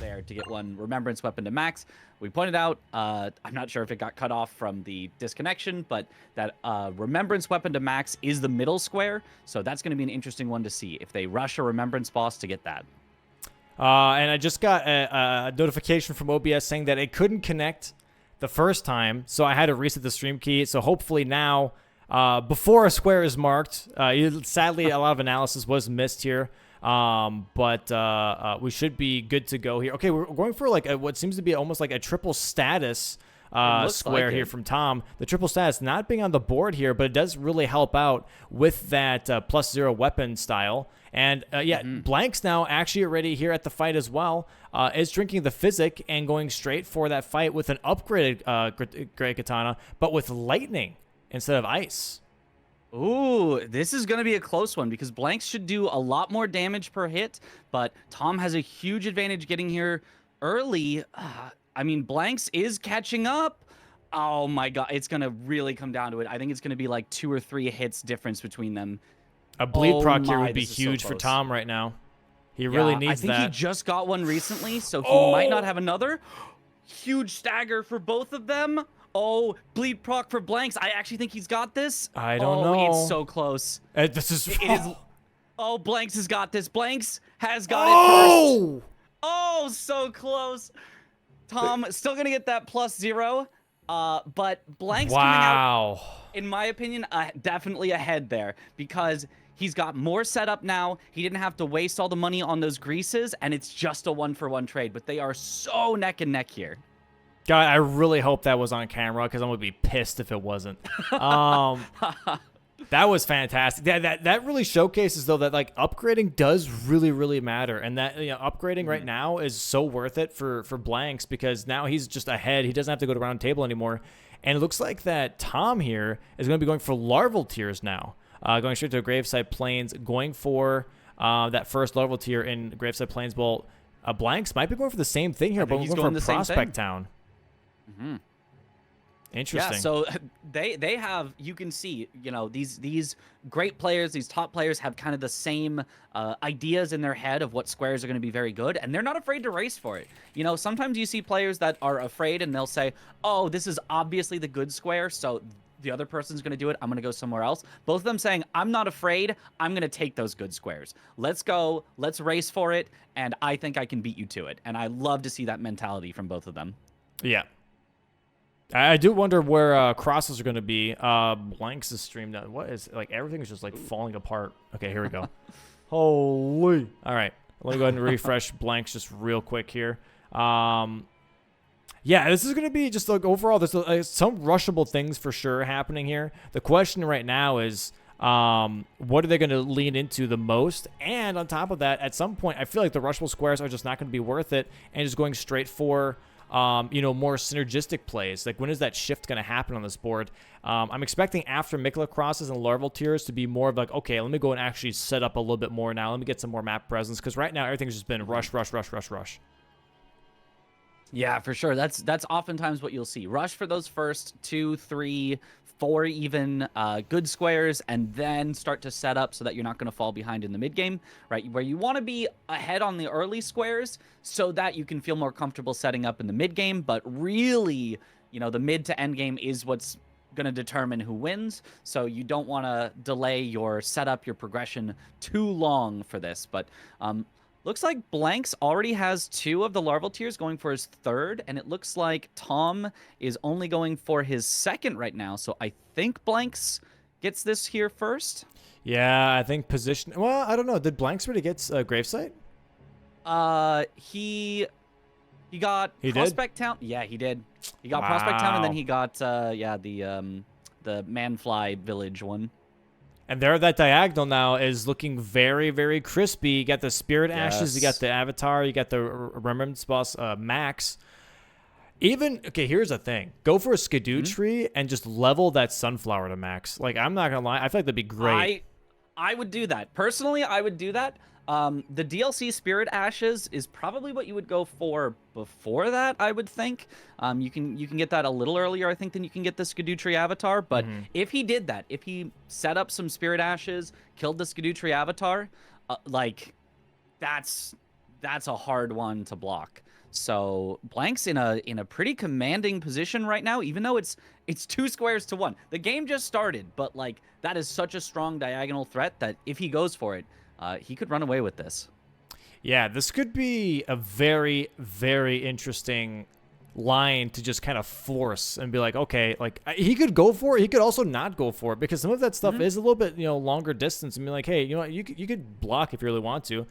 there to get one Remembrance Weapon to max. We pointed out, I'm not sure if it got cut off from the disconnection, but that Remembrance Weapon to max is the middle square, so that's going to be an interesting one to see if they rush a Remembrance boss to get that. And I just got a notification from OBS saying that it couldn't connect the first time, so I had to reset the stream key. So hopefully now, before a square is marked, sadly a lot of analysis was missed here, but we should be good to go here. Okay, we're going for like what seems to be almost like a triple status square like here from Tom. The triple status not being on the board here, but it does really help out with that +0 weapon style. And yeah, Blanks now actually already here at the fight as well, is drinking the Physic and going straight for that fight with an upgraded Great Katana, but with lightning instead of ice. Ooh, this is going to be a close one because Blanks should do a lot more damage per hit, but Tom has a huge advantage getting here early. I mean, Blanks is catching up. Oh my god, it's going to really come down to it. I think it's going to be like 2 or 3 hits difference between them. A bleed proc here would be huge for Tom right now. He really needs that. I think he just got one recently, so he might not have another. Huge stagger for both of them. Oh, bleed proc for Blanks. I actually think he's got this. I don't know. It's so close. This is... Oh, Blanks has got this. Blanks has got it first. Oh, so close. Tom still going to get that +0. But Blanks coming out, in my opinion, definitely ahead there because he's got more setup now. He didn't have to waste all the money on those greases, and it's just a 1-for-1 trade. But they are so neck and neck here. God, I really hope that was on camera because I'm going to be pissed if it wasn't. That was fantastic. That really showcases, though, that like upgrading does really matter. And that upgrading right now is so worth it for Blanks because now he's just ahead. He doesn't have to go to round table anymore. And it looks like that Tom here is going to be going for larval tiers now. Going straight to Graveside Plains, going for that first larval tier in Graveside Plains. Well, Blanks might be going for the same thing here, but we're going for Prospect Town. Interesting. Yeah, so they have, you can see, these great players, these top players have kind of the same ideas in their head of what squares are going to be very good, and they're not afraid to race for it. Sometimes you see players that are afraid and they'll say, oh, this is obviously the good square, so the other person's going to do it, I'm going to go somewhere else. Both of them saying, I'm not afraid, I'm going to take those good squares. Let's go, let's race for it, and I think I can beat you to it. And I love to see that mentality from both of them. Yeah. I do wonder where crosses are going to be. Blanks is streamed out. What is, like, everything is just, like, falling apart. Okay, here we go. Holy. All right. Let me go ahead and refresh Blanks just real quick here. Yeah, this is going to be just, like, overall, there's some rushable things for sure happening here. The question right now is, what are they going to lean into the most? And on top of that, at some point, I feel like the rushable squares are just not going to be worth it and just going straight for... more synergistic plays. Like, when is that shift going to happen on this board? I'm expecting after Mikla crosses and larval tiers to be more of like, okay, let me go and actually set up a little bit more now. Let me get some more map presence because right now everything's just been rush. Yeah, for sure. That's oftentimes what you'll see. Rush for those first 2, 3, 4 even good squares, and then start to set up so that you're not going to fall behind in the mid game, right? Where you want to be ahead on the early squares so that you can feel more comfortable setting up in the mid game. But really, the mid to end game is what's going to determine who wins. So you don't want to delay your setup, your progression too long for this. But looks like Blanks already has 2 of the larval tiers going for his 3rd, and it looks like Tom is only going for his 2nd right now. So I think Blanks gets this here first. Yeah, I think position... Well, I don't know. Did Blanks already get Gravesite? He got Prospect Town. Yeah, he did. He got Prospect Town, and then he got, the Manfly Village one. And there, that diagonal now is looking very crispy. You got the Spirit Ashes, you got the Avatar, you got the Remembrance Boss Max. Okay, here's the thing. Go for a Skidoo tree and just level that Sunflower to max. Like, I'm not going to lie. I feel like that'd be great. I would do that. Personally, I would do that. The DLC Spirit Ashes is probably what you would go for before that, I would think. You can get that a little earlier, I think, than you can get the Skidoo Tree Avatar. But if he did that, if he set up some Spirit Ashes, killed the Skidoo Tree Avatar, that's a hard one to block. So Blank's in a pretty commanding position right now, even though it's 2 squares to 1. The game just started, but like that is such a strong diagonal threat that if he goes for it, he could run away with this. Yeah, this could be a very, very interesting line to just kind of force and be like, okay, like he could go for it. He could also not go for it because some of that stuff is a little bit, longer distance and be like, hey, you could block if you really want to.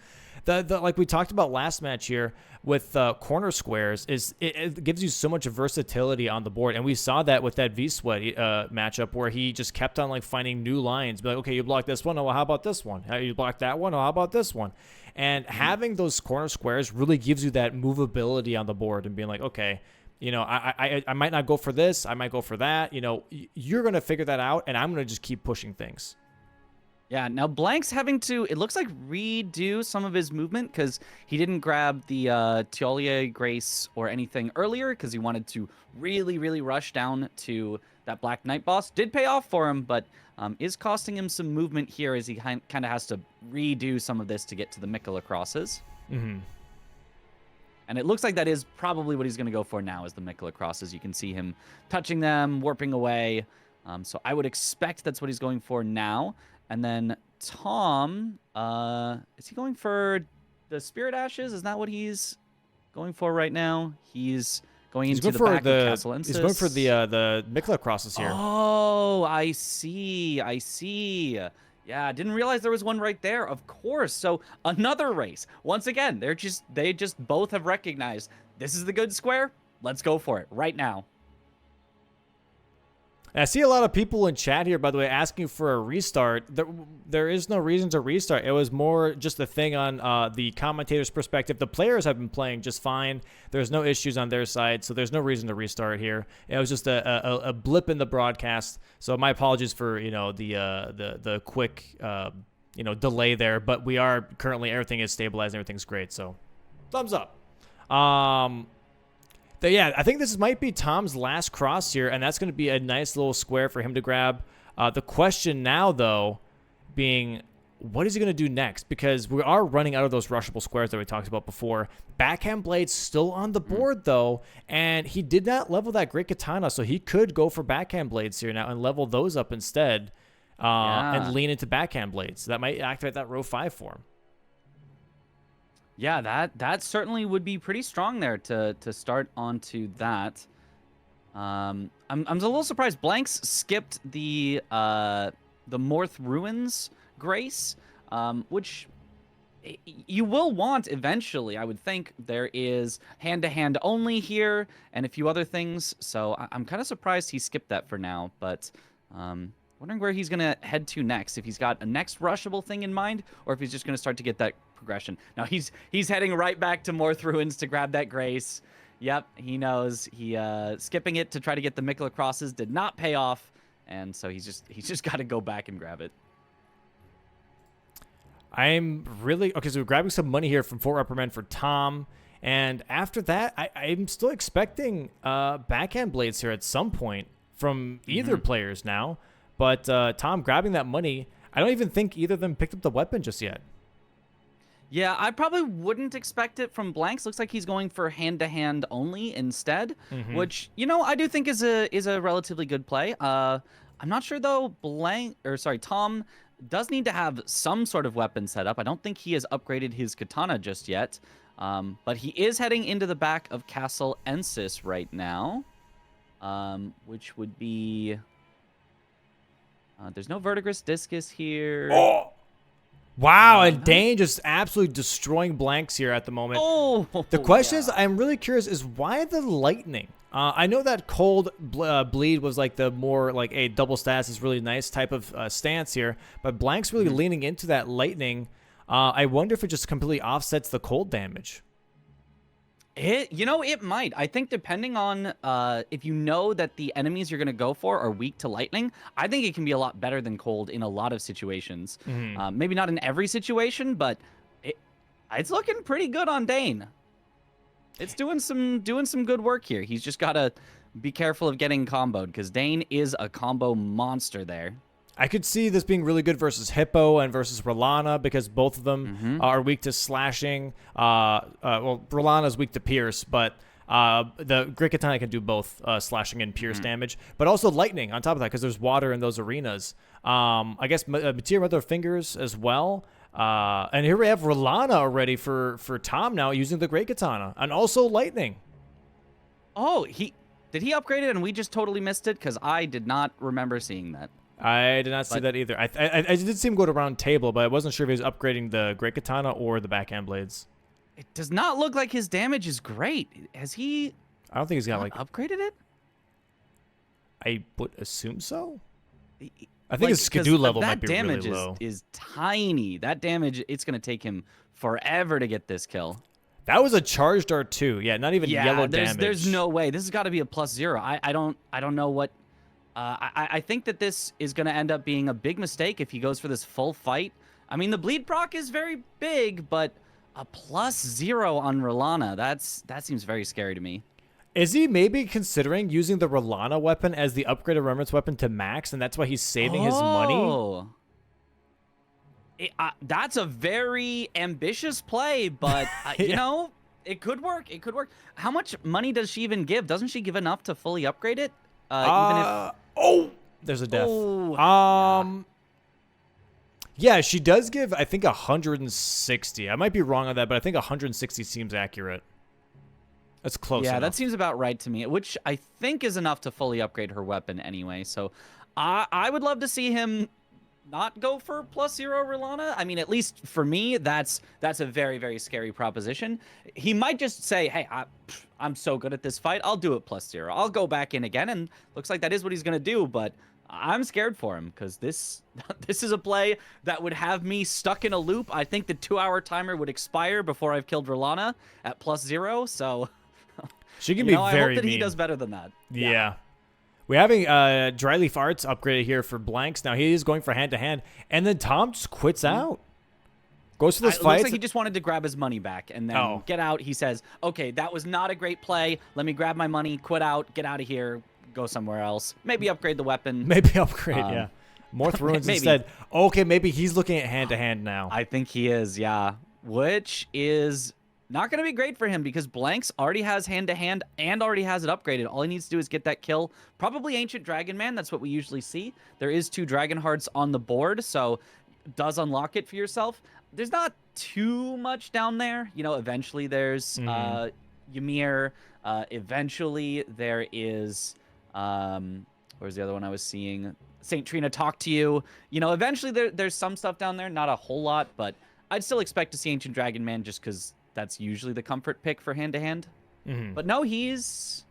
The like we talked about last match here with corner squares is it gives you so much versatility on the board, and we saw that with that V-Sweat matchup where he just kept on like finding new lines. Be like, okay, you block this one. Oh, well, how about this one? You block that one. Oh, how about this one? And having those corner squares really gives you that movability on the board and being like, okay, I might not go for this. I might go for that. You're going to figure that out, and I'm going to just keep pushing things. Yeah, now Blank's having to, it looks like, redo some of his movement because he didn't grab the Tiolier Grace or anything earlier because he wanted to really, really rush down to that Black Knight boss. Did pay off for him, but is costing him some movement here as he kind of has to redo some of this to get to the Mikola crosses. Mm-hmm. And it looks like that is probably what he's going to go for now is the Mikola crosses. You can see him touching them, warping away. So I would expect that's what he's going for now. And then Tom, is he going for the Spirit Ashes? Is that what he's going for right now? He's going into the back of Castle Ensis. He's going for the Mikola crosses here. Oh, I see. I see. Yeah, I didn't realize there was one right there. Of course. So another race. Once again, they just both have recognized this is the good square. Let's go for it right now. I see a lot of people in chat here, by the way, asking for a restart. There is no reason to restart. It was more just a thing on the commentator's perspective. The players have been playing just fine. There's no issues on their side, so there's no reason to restart here. It was just a blip in the broadcast. So my apologies for the quick delay there. But we are currently, everything is stabilized. Everything's great. So thumbs up. Yeah, I think this might be Tom's last cross here, and that's going to be a nice little square for him to grab. The question now, though, being what is he going to do next? Because we are running out of those rushable squares that we talked about before. Backhand Blade's still on the board, though, and he did not level that Great Katana, so he could go for Backhand Blades here now and level those up instead and lean into Backhand Blades. That might activate that row 5 for him. Yeah, that certainly would be pretty strong there to start onto that. I'm a little surprised. Blanks skipped the Morth Ruins Grace, which you will want eventually. I would think there is hand-to-hand only here and a few other things. So I'm kind of surprised he skipped that for now. But wondering where he's gonna head to next. If he's got a next rushable thing in mind, or if he's just gonna start to get that progression. Now he's heading right back to Morth Ruins to grab that Grace. Yep, he knows. He skipping it to try to get the Mikola crosses did not pay off, and so he's just got to go back and grab it. I'm really okay. So we're grabbing some money here from Fort Reprimand for Tom, and after that, I'm still expecting backhand blades here at some point from either players now. But Tom grabbing that money, I don't even think either of them picked up the weapon just yet. Yeah, I probably wouldn't expect it from Blanks. Looks like he's going for hand-to-hand only instead, which, I do think is a relatively good play. I'm not sure, though, Tom does need to have some sort of weapon set up. I don't think he has upgraded his katana just yet, but he is heading into the back of Castle Ensis right now, which would be... there's no Verdigris Discus here. Oh! Wow, and Dane just absolutely destroying Blanks here at the moment. Oh, the question is, I'm really curious, is why the lightning? I know that cold bleed was like the more like a double status is really nice type of stance here, but Blanks really leaning into that lightning. I wonder if it just completely offsets the cold damage. It might. I think depending on if you know that the enemies you're going to go for are weak to lightning, I think it can be a lot better than cold in a lot of situations. Maybe not in every situation, but it's looking pretty good on Dane. It's doing some good work here. He's just got to be careful of getting comboed because Dane is a combo monster there. I could see this being really good versus Hippo and versus Rellana because both of them are weak to slashing. Well, Rellana's weak to pierce, but the Great Katana can do both slashing and pierce damage, but also lightning on top of that because there's water in those arenas. I guess Materia Mother Fingers as well. And here we have Rellana already for Tom now using the Great Katana and also lightning. Oh, did he upgrade it and we just totally missed it? Because I did not remember seeing that. I did not see that either. I did see him go to round table, but I wasn't sure if he was upgrading the Great Katana or the backhand blades. It does not look like his damage is great. Has he? I don't think he's got upgraded it. I would assume so. I think his Skidoo level might be really low. Is tiny. That damage, it's going to take him forever to get this kill. That was a charged R2. Yeah, not even yellow damage. There's no way. This has got to be a +0. I don't know what. I think that this is going to end up being a big mistake if he goes for this full fight. I mean, the bleed proc is very big, but a +0 on Rellana, that seems very scary to me. Is he maybe considering using the Rellana weapon as the upgraded remnants weapon to max, and that's why he's saving his money? That's a very ambitious play, but Yeah. you know, it could work. It could work. How much money does she even give? Doesn't she give enough to fully upgrade it? There's a death. Oh, Yeah, she does give, I think, 160. I might be wrong on that, but I think 160 seems accurate. That's close enough. That seems about right to me, which I think is enough to fully upgrade her weapon anyway. So I would love to see him not go for +0 Rellana. I mean, at least for me, that's a very, very scary proposition. He might just say, hey, I'm so good at this fight, I'll do it +0. I'll go back in again, and looks like that is what he's going to do, but I'm scared for him because this is a play that would have me stuck in a loop. I think the 2-hour timer would expire before I've killed Rellana at +0, so... She can be very I hope that mean. he does better than that. Yeah. We're having Dryleaf Arts upgraded here for blanks. Now he is going for hand-to-hand, and then Tom just quits out. Goes to this It fight. looks like he just wanted to grab his money back and then get out. He says, okay, that was not a great play. Let me grab my money, quit out, get out of here, go somewhere else. Maybe upgrade the weapon. Maybe upgrade, yeah. Morph Ruins instead. Okay, maybe he's looking at hand-to-hand now. I think he is, yeah. Which is... not going to be great for him because Blanks already has hand-to-hand and already has it upgraded. All he needs to do is get that kill. Probably Ancient Dragon Man. That's what we usually see. There is 2 Dragon Hearts on the board, so does unlock it for yourself. There's not too much down there. You know, eventually there's Ymir. Eventually there is... where's the other one I was seeing? St. Trina Talk to You. You know, eventually there's some stuff down there. Not a whole lot, but I'd still expect to see Ancient Dragon Man just because... that's usually the comfort pick for hand-to-hand. But no, he's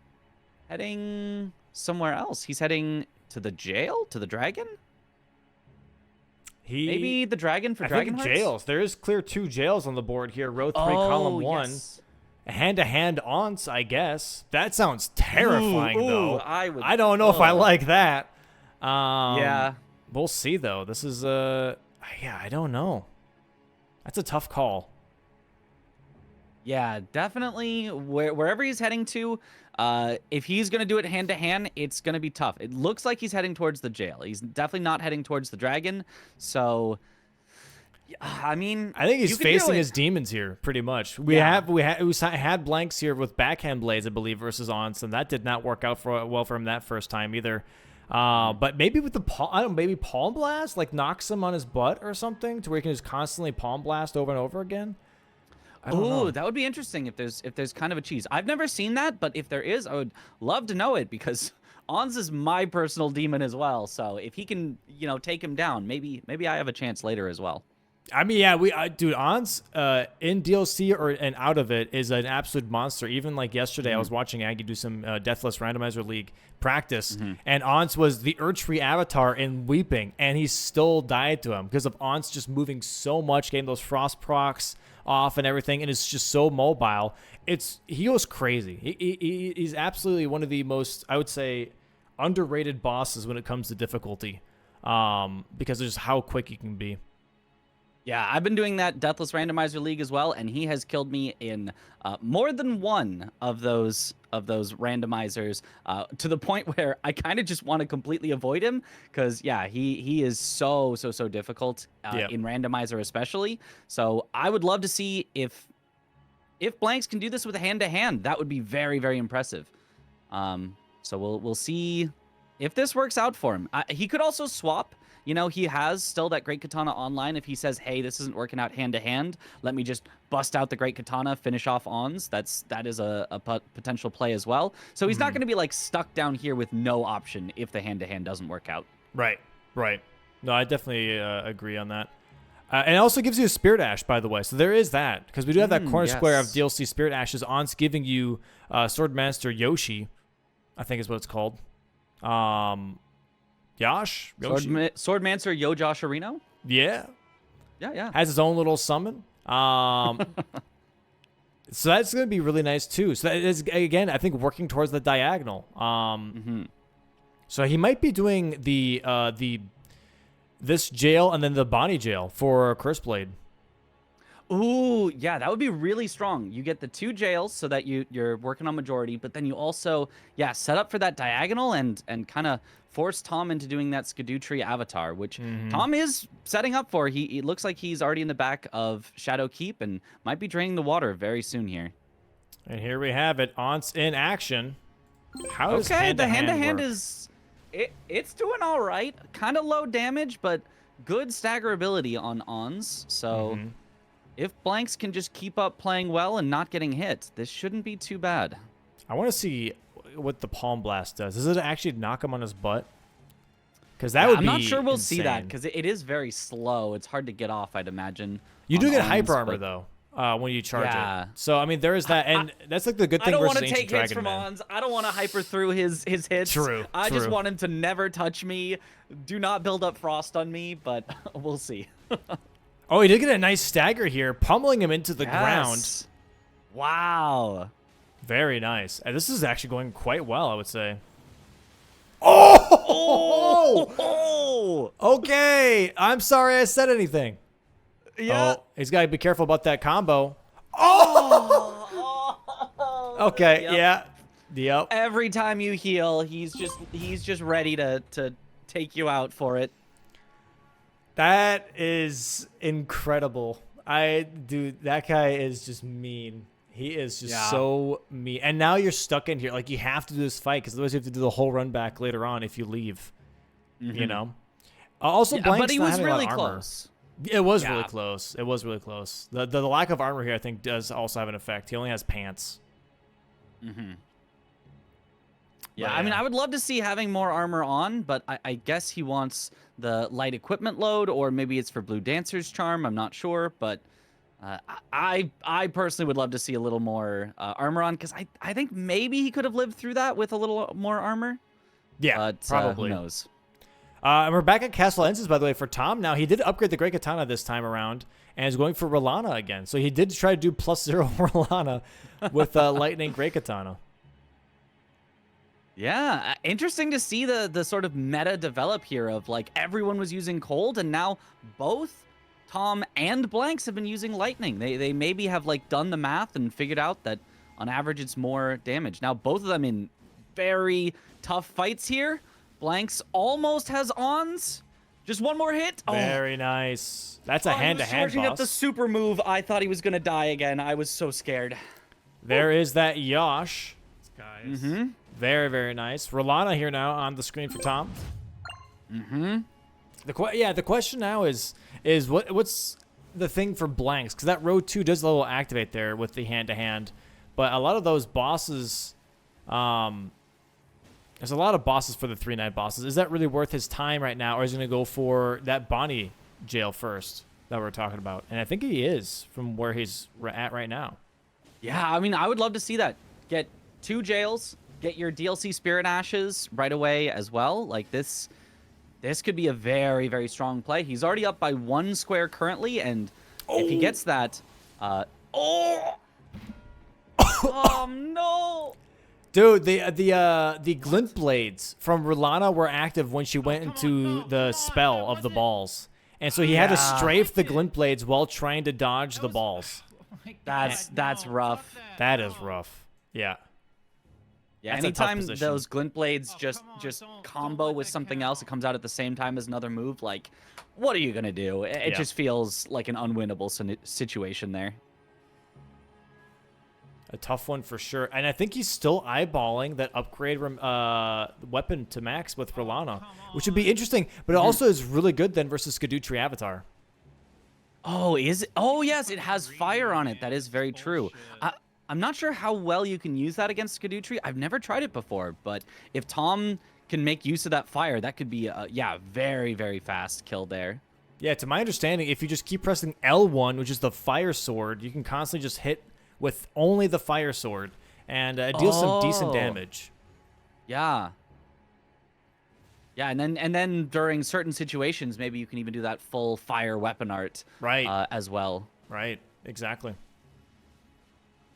heading somewhere else. He's heading to the jail? To the dragon? Maybe the dragon for Dragon Hearts? Jails. There is clear 2 jails on the board here. Row 3, column 1. Yes. Hand-to-hand aunts, I guess. That sounds terrifying, though. I don't know if I like that. Yeah. We'll see, though. This is, yeah, I don't know. That's a tough call. Yeah, definitely. Wherever he's heading to, if he's going to do it hand-to-hand, it's going to be tough. It looks like he's heading towards the jail. He's definitely not heading towards the dragon. So, I mean... I think he's facing his demons here, pretty much. We had blanks here with backhand blades, I believe, versus aunts, and that did not work out well for him that first time either. But maybe with the maybe Palm Blast, like knocks him on his butt or something, to where he can just constantly Palm Blast over and over again. Oh, that would be interesting if there's kind of a cheese. I've never seen that, but if there is, I would love to know it because Ons is my personal demon as well. So if he can, you know, take him down, maybe I have a chance later as well. I mean, yeah, dude, Ons in DLC and out of it is an absolute monster. Even like yesterday, I was watching Aggie do some Deathless Randomizer League practice, and Ons was the Urge-free avatar in Weeping, and he still died to him because of Ons just moving so much, getting those frost procs off and everything, and it's just so mobile. He goes crazy. He's absolutely one of the most, I would say, underrated bosses when it comes to difficulty, because of just how quick he can be. Yeah, I've been doing that Deathless Randomizer League as well, and he has killed me in more than one of those randomizers to the point where I kind of just want to completely avoid him because yeah, he is so difficult in randomizer especially. So I would love to see if Blanks can do this with a hand-to-hand. That would be very impressive. So we'll see if this works out for him. He could also swap. You know, he has still that Great Katana online. If he says, hey, this isn't working out hand-to-hand, let me just bust out the Great Katana, finish off Ons. That is a potential play as well. So he's not going to be, like, stuck down here with no option if the hand-to-hand doesn't work out. Right. No, I definitely agree on that. And it also gives you a Spirit Ash, by the way. So there is that. Because we do have that corner square of DLC Spirit Ashes. On's giving you Swordmaster Yoshi, I think is what it's called. Yoshi? Swordmancer Yo Josh Areno? Yeah. Yeah. Has his own little summon. So that's going to be really nice, too. So that is, again, I think working towards the diagonal. So he might be doing this jail and then the Bonnie jail for Curse Blade. Ooh, yeah, that would be really strong. You get the 2 jails so that you're working on majority, but then you also, set up for that diagonal and kind of force Tom into doing that Skidoo Tree avatar, which Tom is setting up for. He looks like he's already in the back of Shadow Keep and might be draining the water very soon here. And here we have it. On's in action. How does the hand-to-hand is it's doing all right. Kind of low damage, but good staggerability on Ons. So if Blanks can just keep up playing well and not getting hit, this shouldn't be too bad. I want to see what the Palm Blast does. Does it actually knock him on his butt? Because that would be I'm not sure we'll insane. see that because it is very slow. It's hard to get off, I'd imagine. You do get hyper Ons, armor, but though, when you charge it. So, I mean, there is that. And that's like the good thing I don't versus want to Ancient take hits Dragon from Man. Ons. I don't want to hyper through his hits. True. I just want him to never touch me. Do not build up frost on me, but we'll see. Oh, he did get a nice stagger here, pummeling him into the ground. Wow. Very nice. And this is actually going quite well, I would say. Oh! Okay. I'm sorry I said anything. Yeah. Oh, he's got to be careful about that combo. Oh! Okay, Yep. Every time you heal, he's just ready to take you out for it. That is incredible. That guy is just mean. He is just so mean. And now you're stuck in here. Like, you have to do this fight because otherwise you have to do the whole run back later on if you leave. You know? Also, Blank's but he not was having really a lot of armor. close. It was really close. It was really close. The lack of armor here, I think, does also have an effect. He only has pants. Yeah, I mean, I would love to see having more armor on, but I guess he wants the light equipment load, or maybe it's for Blue Dancer's charm. I'm not sure, but I personally would love to see a little more armor on, because I think maybe he could have lived through that with a little more armor. Yeah, but, probably. Who knows? And we're back at Castle Ensis, by the way, for Tom. Now, he did upgrade the Great Katana this time around, and is going for Rellana again. So he did try to do +0 Rellana with Lightning Great Katana. Yeah, interesting to see the sort of meta develop here of, like, everyone was using cold, and now both Tom and Blanks have been using lightning. They maybe have, like, done the math and figured out that on average it's more damage. Now both of them in very tough fights here. Blanks almost has Ons. Just one more hit. Very nice. That's a hand-to-hand boss. Charging up the super move. I thought he was going to die again. I was so scared. There is that Yosh. Guys. Very, very nice. Rellana here now on the screen for Tom. The question now is what's the thing for Blanks? Because that row 2 does a little activate there with the hand-to-hand. But a lot of those bosses... there's a lot of bosses for the 3-night bosses. Is that really worth his time right now, or is he going to go for that Bonnie jail first that we're talking about? And I think he is from where he's at right now. Yeah, I mean, I would love to see that. Get 2 jails, get your DLC Spirit Ashes right away as well. Like, this could be a very, very strong play. He's already up by 1 square currently, and if he gets that... oh, no! Dude, the glint blades from Rellana were active when she went into the spell of the balls. And so he had to Yeah. strafe the glint blades while trying to dodge the balls. Oh my That's God, that's no, rough. fuck That is rough. Yeah. Yeah, That's a tough anytime position. those glint blades Oh, just come on, just don't combo let with that something else, it count. comes out at the same time as another move. Like, what are you gonna do? It Yeah. just feels like an unwinnable situation there. A tough one for sure. And I think he's still eyeballing that upgrade weapon to max with Rellana, which would be interesting. But it also is really good then versus Skadutri Avatar. Oh, is it? Oh, yes, it has fire on it. That is very true. I'm not sure how well you can use that against Skadutri. I've never tried it before, but if Tom can make use of that fire, that could be a, yeah, very, very fast kill there. Yeah, to my understanding, if you just keep pressing L1, which is the fire sword, you can constantly just hit with only the fire sword and it deals some decent Oh. damage. Yeah. Yeah, and then during certain situations, maybe you can even do that full fire weapon art Right. as well. Right. Exactly.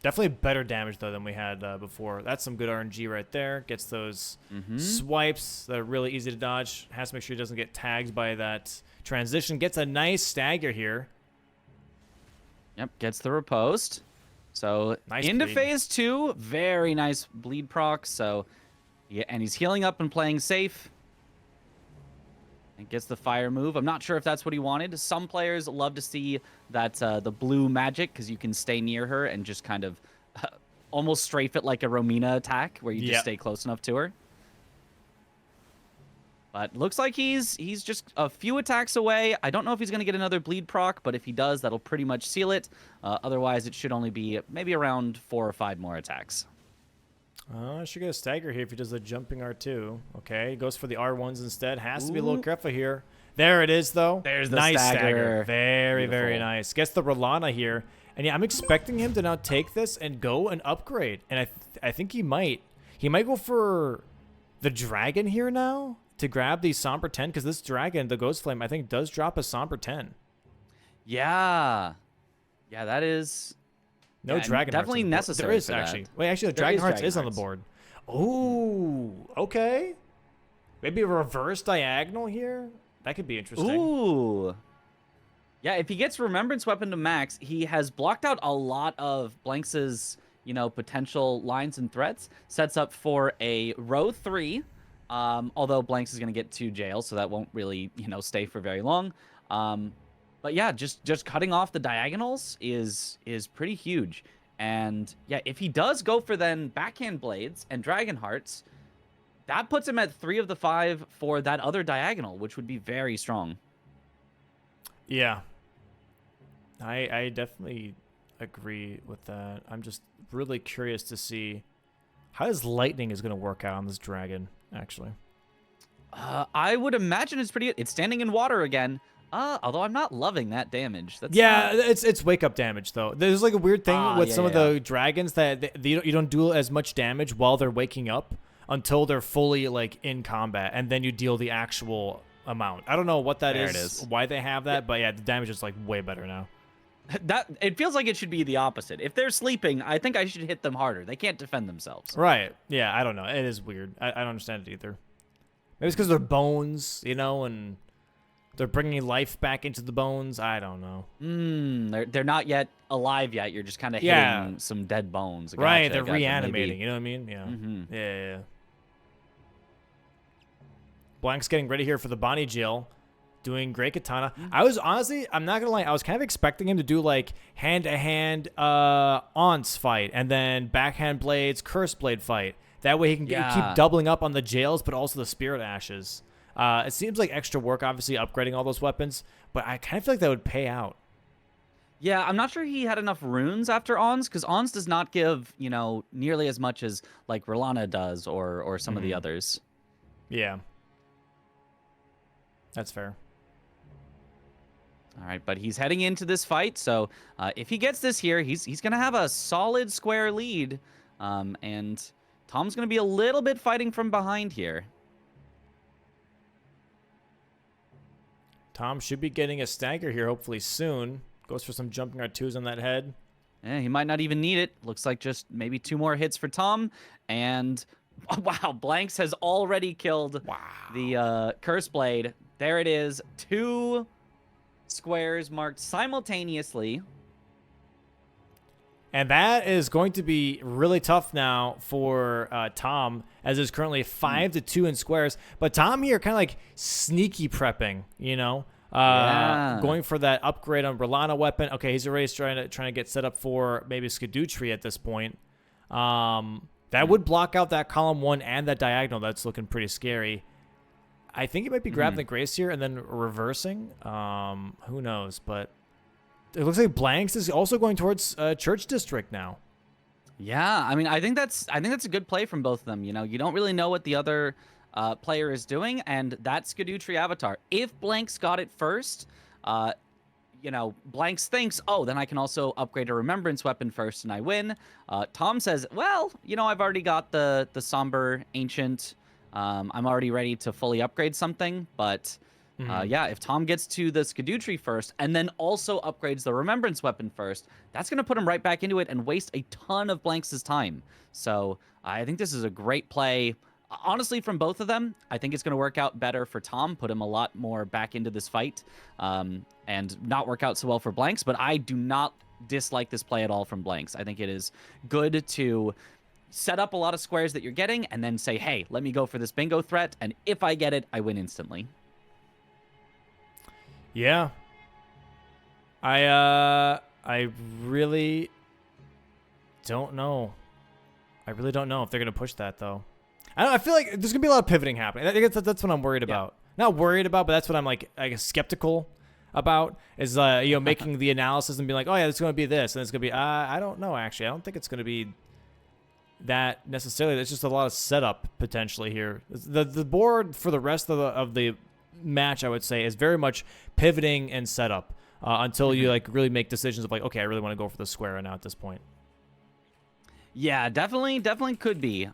Definitely better damage, though, than we had before. That's some good RNG right there. Gets those swipes that are really easy to dodge. Has to make sure he doesn't get tagged by that transition. Gets a nice stagger here. Yep, gets the riposte. So Nice into bleed. phase 2, very nice bleed proc. So yeah, and he's healing up and playing safe. And gets the fire move. I'm not sure if that's what he wanted. Some players love to see that the blue magic because you can stay near her and just kind of almost strafe it like a Romina attack where you just Yep. stay close enough to her. But looks like he's just a few attacks away. I don't know if he's going to get another bleed proc, but if he does, that'll pretty much seal it. Otherwise, it should only be maybe around 4 or 5 more attacks. I should get a stagger here if he does the jumping R2. Okay, he goes for the R1s instead. Has to be a little Ooh. careful here. There it is, though. There's the nice stagger. Very, very Beautiful. nice. Gets the Rellana here. And yeah, I'm expecting him to now take this and go and upgrade. And I think he might. He might go for the dragon here now to grab the Somber 10, because this dragon, the Ghost Flame, I think does drop a Somber 10. Yeah. Yeah, that is... No Yeah, and Dragon Hearts definitely on the board. necessary There is, for that. actually. Wait, actually, the There Dragon is Hearts Dragon is on the Hearts. board. Ooh, okay. Maybe a reverse diagonal here? That could be interesting. Ooh. Yeah, if he gets Remembrance Weapon to max, he has blocked out a lot of Blanks' potential lines and threats. Sets up for a row 3. Although Blanks is going to get 2 jails, so that won't really, stay for very long. But yeah, just cutting off the diagonals is pretty huge. And yeah, if he does go for then Backhand Blades and Dragon Hearts, that puts him at 3 of the 5 for that other diagonal, which would be very strong. Yeah. I definitely agree with that. I'm just really curious to see how his lightning is going to work out on this dragon, actually. I would imagine it's pretty good. It's standing in water again. Although I'm not loving that damage. That's Yeah, not- it's wake up damage though. There's like a weird thing with yeah, some of yeah. the dragons that you don't do as much damage while they're waking up until they're fully like in combat, and then you deal the actual amount. I don't know what that There is, it is. why they have that, but yeah, the damage is like way better now. That it feels like it should be the opposite. If they're sleeping, I think I should hit them harder. They can't defend themselves. Right? Yeah, I don't know. It is weird. I don't understand it either. Maybe it's because they're bones, and they're bringing life back into the bones. I don't know. They're not yet alive yet. You're just kind of hitting Yeah. some dead bones. Right? Gotcha, They're gotcha, reanimating. maybe. You know what I mean? Yeah. Mhm. Yeah. Blank's getting ready here for the Bonnie Jill. Doing great katana. I was honestly, I'm not gonna lie, I was kind of expecting him to do like hand-to-hand aunts fight and then backhand blades, curse blade fight. That way he can Yeah. keep doubling up on the jails, but also the spirit ashes. It seems like extra work, obviously, upgrading all those weapons, but I kind of feel like that would pay out. Yeah, I'm not sure he had enough runes after Ons, because Ons does not give, nearly as much as like Rellana does or some of the others. Yeah. That's fair. All right, but he's heading into this fight, so if he gets this here, he's going to have a solid square lead, and Tom's going to be a little bit fighting from behind here. Tom should be getting a stagger here hopefully soon. Goes for some jumping R2s on that head. Yeah, he might not even need it. Looks like just maybe 2 more hits for Tom, and wow, Blanks has already killed the Curse Blade. There it is, 2 squares marked simultaneously. And that is going to be really tough now for Tom, as there's currently 5-2 in squares. But Tom here kind of like sneaky prepping, you know, Yeah. going for that upgrade on Rellana weapon. Okay, he's already trying to get set up for maybe Skadutri at this point. That would block out that column 1 and that diagonal. That's looking pretty scary. I think he might be grabbing the Grace here and then reversing. Who knows, but it looks like Blanks is also going towards Church District now. Yeah, I mean, I think that's a good play from both of them. You know, you don't really know what the other player is doing, and that's Skadutri Avatar. If Blanks got it first, you know, Blanks thinks, oh, then I can also upgrade a Remembrance weapon first, and I win. Tom says, well, you know, I've already got the Somber Ancient. I'm already ready to fully upgrade something, but yeah, if Tom gets to the Skadutri first and then also upgrades the Remembrance weapon first, that's going to put him right back into it and waste a ton of Blanks' time. So I think this is a great play. Honestly, from both of them, I think it's going to work out better for Tom, put him a lot more back into this fight, and not work out so well for Blanks. But I do not dislike this play at all from Blanks. I think it is good to set up a lot of squares that you're getting and then say, hey, let me go for this bingo threat, and if I get it, I win instantly. Yeah. I really don't know. I really don't know if they're going to push that, though. I feel like there's going to be a lot of pivoting happening. I think that's what I'm worried about. Not worried about, but that's what I'm like, I guess, skeptical about is, you know, making the analysis and being like, oh, yeah, it's going to be this. And it's going to be, I don't know, actually. I don't think it's going to be that necessarily. There's just a lot of setup potentially here. The board for the rest of the match, I would say, is very much pivoting and setup until you like really make decisions of like, okay, I really want to go for the square now at this point. Yeah, definitely could be.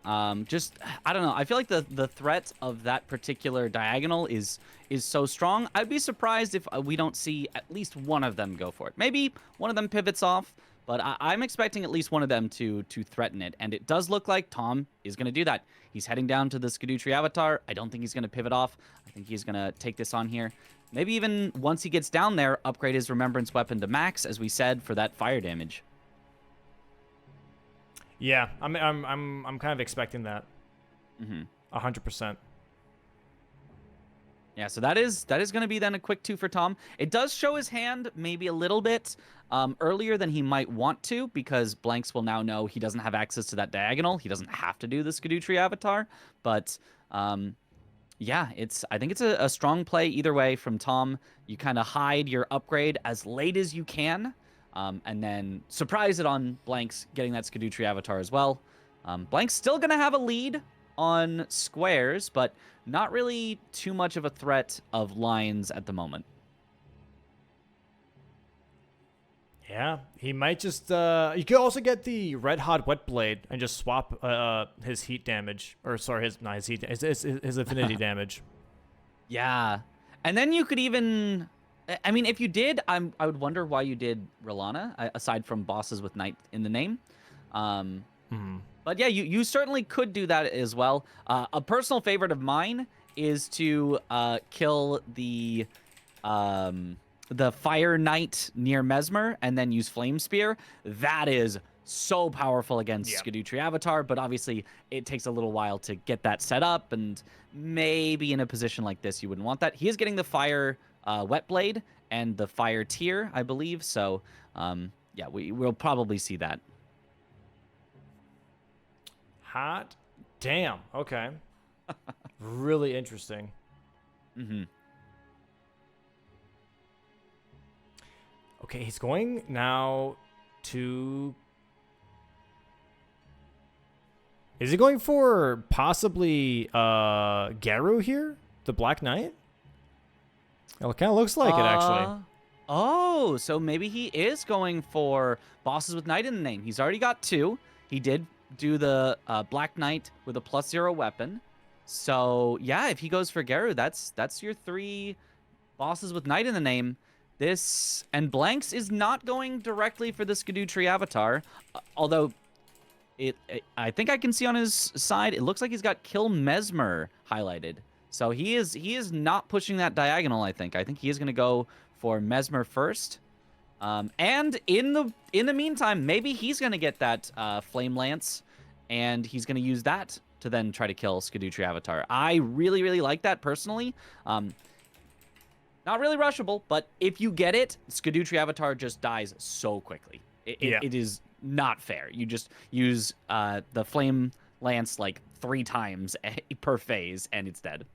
Just, I don't know. I feel like the threat of that particular diagonal is so strong. I'd be surprised if we don't see at least one of them go for it. Maybe one of them pivots off, but I'm expecting at least one of them to threaten it. And it does look like Tom is going to do that. He's heading down to the Skadutri Avatar. I don't think he's going to pivot off. I think he's going to take this on here. Maybe even once he gets down there, upgrade his Remembrance weapon to max, as we said, for that fire damage. Yeah, I'm kind of expecting that. 100%. Yeah, so that is going to be then a quick 2 for Tom. It does show his hand maybe a little bit earlier than he might want to, because Blanks will now know he doesn't have access to that diagonal. He doesn't have to do the Skadutri Avatar. But yeah, I think it's a strong play either way from Tom. You kind of hide your upgrade as late as you can, and then surprise it on Blanks getting that Skadutri Avatar as well. Blanks still going to have a lead on squares, but not really too much of a threat of lines at the moment. Yeah, he might just, you could also get the Red Hot Wet Blade and just swap his heat damage, or sorry, his affinity damage. Yeah. And then you could even, I mean, if you did, I would wonder why you did Rellana, aside from bosses with Night in the name. But yeah, you certainly could do that as well. A personal favorite of mine is to kill the Fire Knight near Mesmer and then use Flame Spear. That is so powerful against Skadutri Avatar, but obviously it takes a little while to get that set up, and maybe in a position like this you wouldn't want that. He is getting the Fire Wet Blade and the Fire Tear, I believe, so yeah, we'll probably see that. Hot damn. Okay. Really interesting. Okay, he's going now to... Is he going for possibly Garu here? The Black Knight? It kind of looks like it, actually. Oh, so maybe he is going for bosses with Knight in the name. He's already got 2. He did do the Black Knight with a +0 weapon. So, yeah, if he goes for Garu, that's your 3 bosses with Knight in the name. This, and Blanks is not going directly for the Skadutri Avatar, although I think I can see on his side, it looks like he's got Kill Mesmer highlighted. So he is not pushing that diagonal, I think. I think he is going to go for Mesmer first. And in the meantime, maybe he's gonna get that Flame Lance, and he's gonna use that to then try to kill Skadutri Avatar. I really, really like that personally. Not really rushable, but if you get it, Skadutri Avatar just dies so quickly. It is not fair. You just use the Flame Lance like 3 times per phase, and it's dead.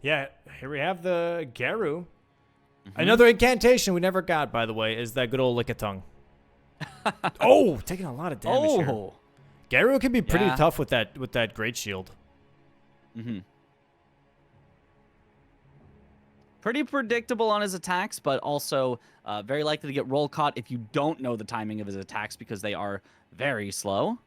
Yeah, here we have the Garu. Another incantation we never got, by the way, is that good old Lickitung. Oh, taking a lot of damage here. Garu can be pretty tough with that Great Shield. Pretty predictable on his attacks, but also very likely to get roll caught if you don't know the timing of his attacks because they are very slow.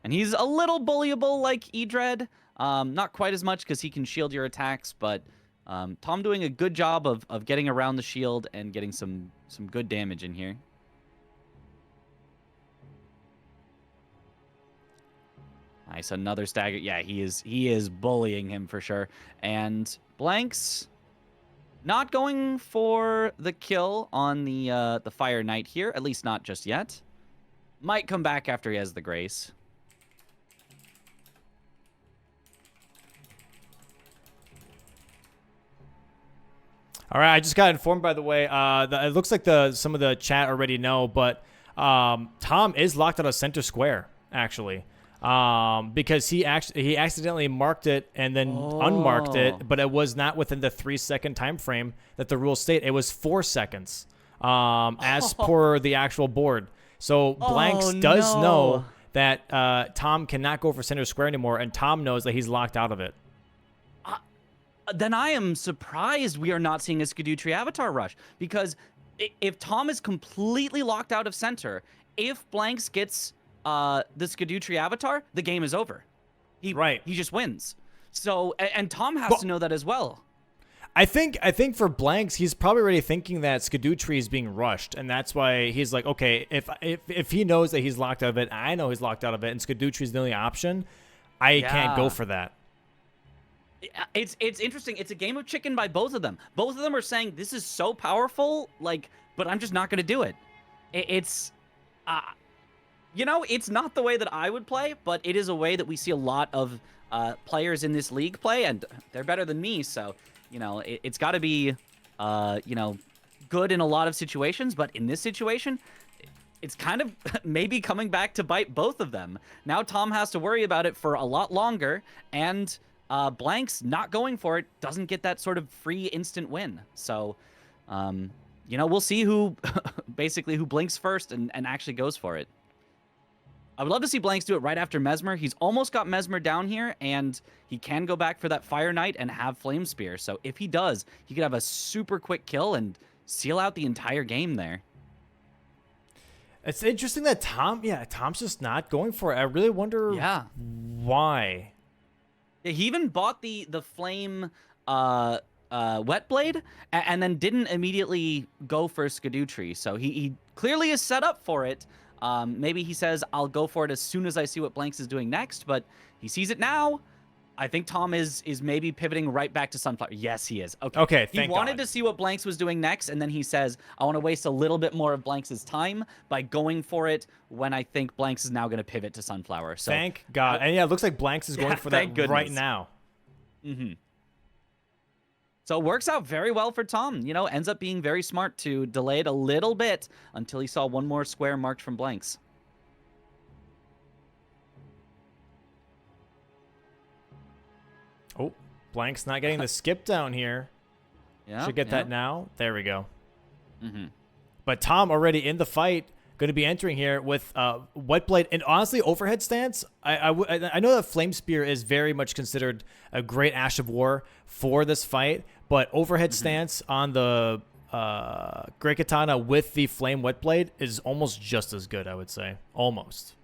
And he's a little bullyable like Edred. Not quite as much because he can shield your attacks, but Tom doing a good job of getting around the shield and getting some good damage in here. Nice, another stagger. Yeah, he is bullying him for sure. And Blanks not going for the kill on the Fire Knight here, at least not just yet. Might come back after he has the Grace. All right, I just got informed, by the way. It looks like some of the chat already know, but Tom is locked out of center square, actually, because he accidentally marked it and then unmarked it, but it was not within the 3-second time frame that the rules state. It was 4 seconds, as per the actual board. So Blanks does know that Tom cannot go for center square anymore, and Tom knows that he's locked out of it. Then I am surprised we are not seeing a Skadutri Avatar rush, because if Tom is completely locked out of center, if Blanks gets the Skadutri Avatar, the game is over. He just wins. So, and Tom has to know that as well. I think for Blanks, he's probably already thinking that Skadutri is being rushed, and that's why he's like, okay, if he knows that he's locked out of it, I know he's locked out of it, and Skadutri is the only option, I can't go for that. It's interesting. It's a game of chicken by both of them. Both of them are saying this is so powerful, but I'm just not going to do it. It's not the way that I would play, but it is a way that we see a lot of players in this league play, and they're better than me. So, it's got to be, good in a lot of situations. But in this situation, it's kind of maybe coming back to bite both of them. Now Tom has to worry about it for a lot longer, and Blanks not going for it doesn't get that sort of free instant win. So, we'll see who blinks first and actually goes for it. I would love to see Blanks do it right after Mesmer. He's almost got Mesmer down here, and he can go back for that Fire Knight and have Flame Spear. So if he does, he could have a super quick kill and seal out the entire game there. It's interesting that Tom's just not going for it. I really wonder why. Yeah, he even bought the Flame Wet Blade and then didn't immediately go for Skadutri. So he clearly is set up for it. Maybe he says, I'll go for it as soon as I see what Blanks is doing next, but he sees it now. I think Tom is maybe pivoting right back to Sunflower. Yes, he is. Okay, he wanted to see what Blanks was doing next, and then he says, I want to waste a little bit more of Blanks' time by going for it when I think Blanks is now going to pivot to Sunflower. So, thank God. And yeah, it looks like Blanks is going for that right now. So it works out very well for Tom. Ends up being very smart to delay it a little bit until he saw one more square marked from Blanks. Oh, Blanks not getting the skip down here. Should get that now. There we go. But Tom already in the fight, going to be entering here with Wet Blade. And honestly, overhead stance, I know that Flame Spear is very much considered a great Ash of War for this fight, but overhead stance on the Great Katana with the Flame Wet Blade is almost just as good, I would say. Almost.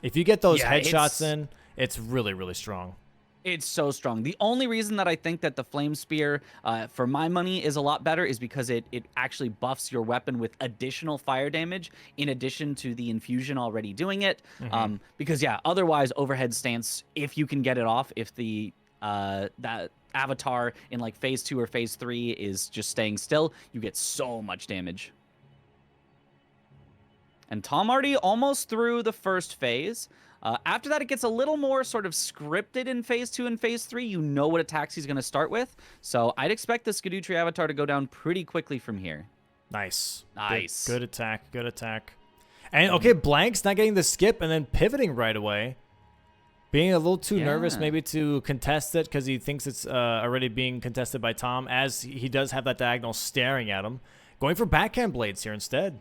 If you get those headshots in, it's really, really strong. It's so strong. The only reason that I think that the Flame Spear, for my money, is a lot better is because it actually buffs your weapon with additional fire damage in addition to the infusion already doing it. Because, otherwise, overhead stance, if you can get it off, if the that avatar in like phase 2 or phase 3 is just staying still, you get so much damage. And Tom already almost through the first phase. After that, it gets a little more sort of scripted in phase 2 and phase 3. You know what attacks he's going to start with. So I'd expect the Skadootree avatar to go down pretty quickly from here. Nice. Nice. Good attack. Good attack. And, okay, Blank's not getting the skip and then pivoting right away. Being a little too nervous maybe to contest it because he thinks it's already being contested by Tom, as he does have that diagonal staring at him. Going for backhand blades here instead.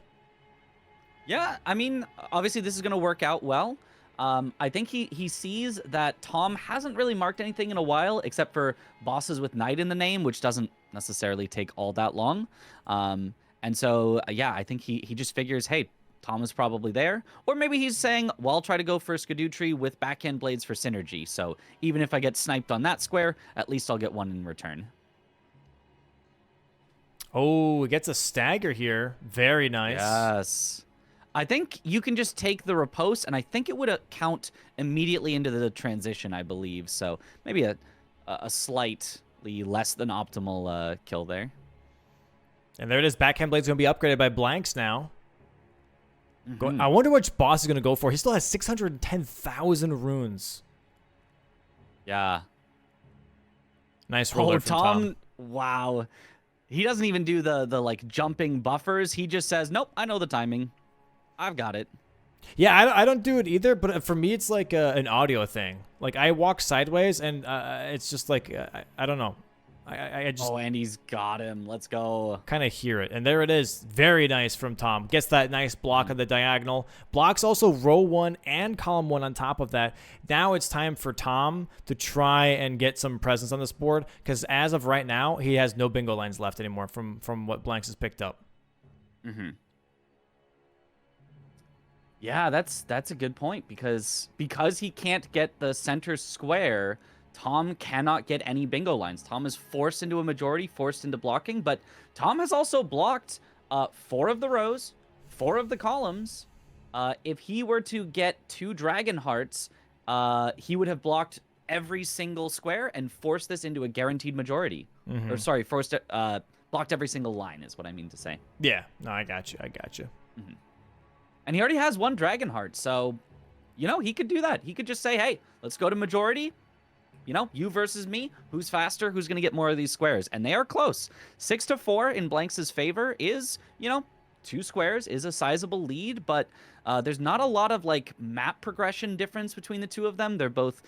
Yeah, I mean, obviously this is going to work out well. I think he sees that Tom hasn't really marked anything in a while, except for bosses with Knight in the name, which doesn't necessarily take all that long. And so, yeah, I think he just figures, hey, Tom is probably there. Or maybe he's saying, well, I'll try to go for Skadootree with backhand blades for synergy. So even if I get sniped on that square, at least I'll get one in return. Oh, it gets a stagger here. Very nice. Yes. I think you can just take the riposte, and I think it would count immediately into the transition, I believe. So maybe a slightly less than optimal kill there. And there it is. Backhand blade's going to be upgraded by Blanks now. I wonder which boss is going to go for. He still has 610,000 runes. Yeah. Nice roller from Tom. Wow. He doesn't even do the like jumping buffers. He just says, nope, I know the timing. I've got it. Yeah, I don't do it either, but for me, it's like an audio thing. Like, I walk sideways, and it's just like, I don't know. I just... Oh, and he's got him. Let's go. Kind of hear it. And there it is. Very nice from Tom. Gets that nice block on the diagonal. Blocks also row 1 and column 1 on top of that. Now it's time for Tom to try and get some presence on this board, because as of right now, he has no bingo lines left anymore from what Blanks has picked up. Mm-hmm. Yeah, that's a good point, because he can't get the center square, Tom cannot get any bingo lines. Tom is forced into a majority, forced into blocking, but Tom has also blocked 4 of the rows, 4 of the columns. If he were to get 2 dragon hearts, he would have blocked every single square and forced this into a guaranteed majority. Or sorry, blocked every single line is what I mean to say. Yeah, no, I got you. Mm-hmm. And he already has 1 dragon heart, so, you know, he could do that. He could just say, hey, let's go to majority. You know, you versus me. Who's faster? Who's going to get more of these squares? And they are close. 6-4 in Blanks' favor is, you know, 2 squares is a sizable lead, but there's not a lot of, like, map progression difference between the two of them. They're both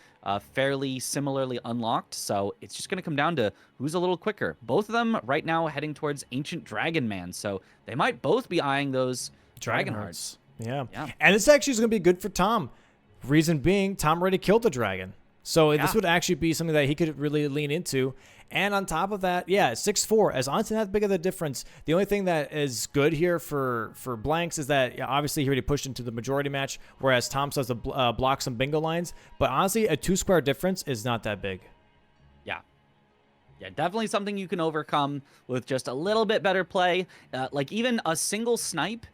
fairly similarly unlocked, so it's just going to come down to who's a little quicker. Both of them right now heading towards Ancient Dragon Man, so they might both be eyeing those dragon hearts. Yeah. And this actually is going to be good for Tom. Reason being, Tom already killed the dragon. So this would actually be something that he could really lean into. And on top of that, yeah, 6-4. As honestly not big of a difference. The only thing that is good here for Blanks is that obviously he already pushed into the majority match, whereas Tom still has to block some bingo lines. But honestly, a 2-square difference is not that big. Yeah, definitely something you can overcome with just a little bit better play. Like even a single snipe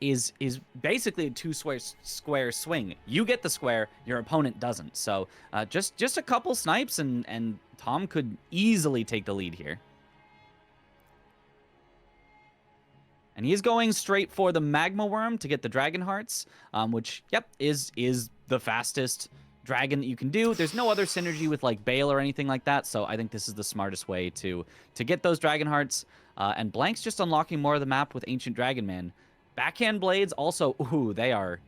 is basically a 2-square swing. You get the square, your opponent doesn't. So just a couple snipes and Tom could easily take the lead here. And he's going straight for the Magma Worm to get the Dragon Hearts, which, yep, is the fastest dragon that you can do. There's no other synergy with like Bale or anything like that, so I think this is the smartest way to get those Dragon Hearts. And Blank's just unlocking more of the map with Ancient Dragon Man. Backhand blades also, ooh, they are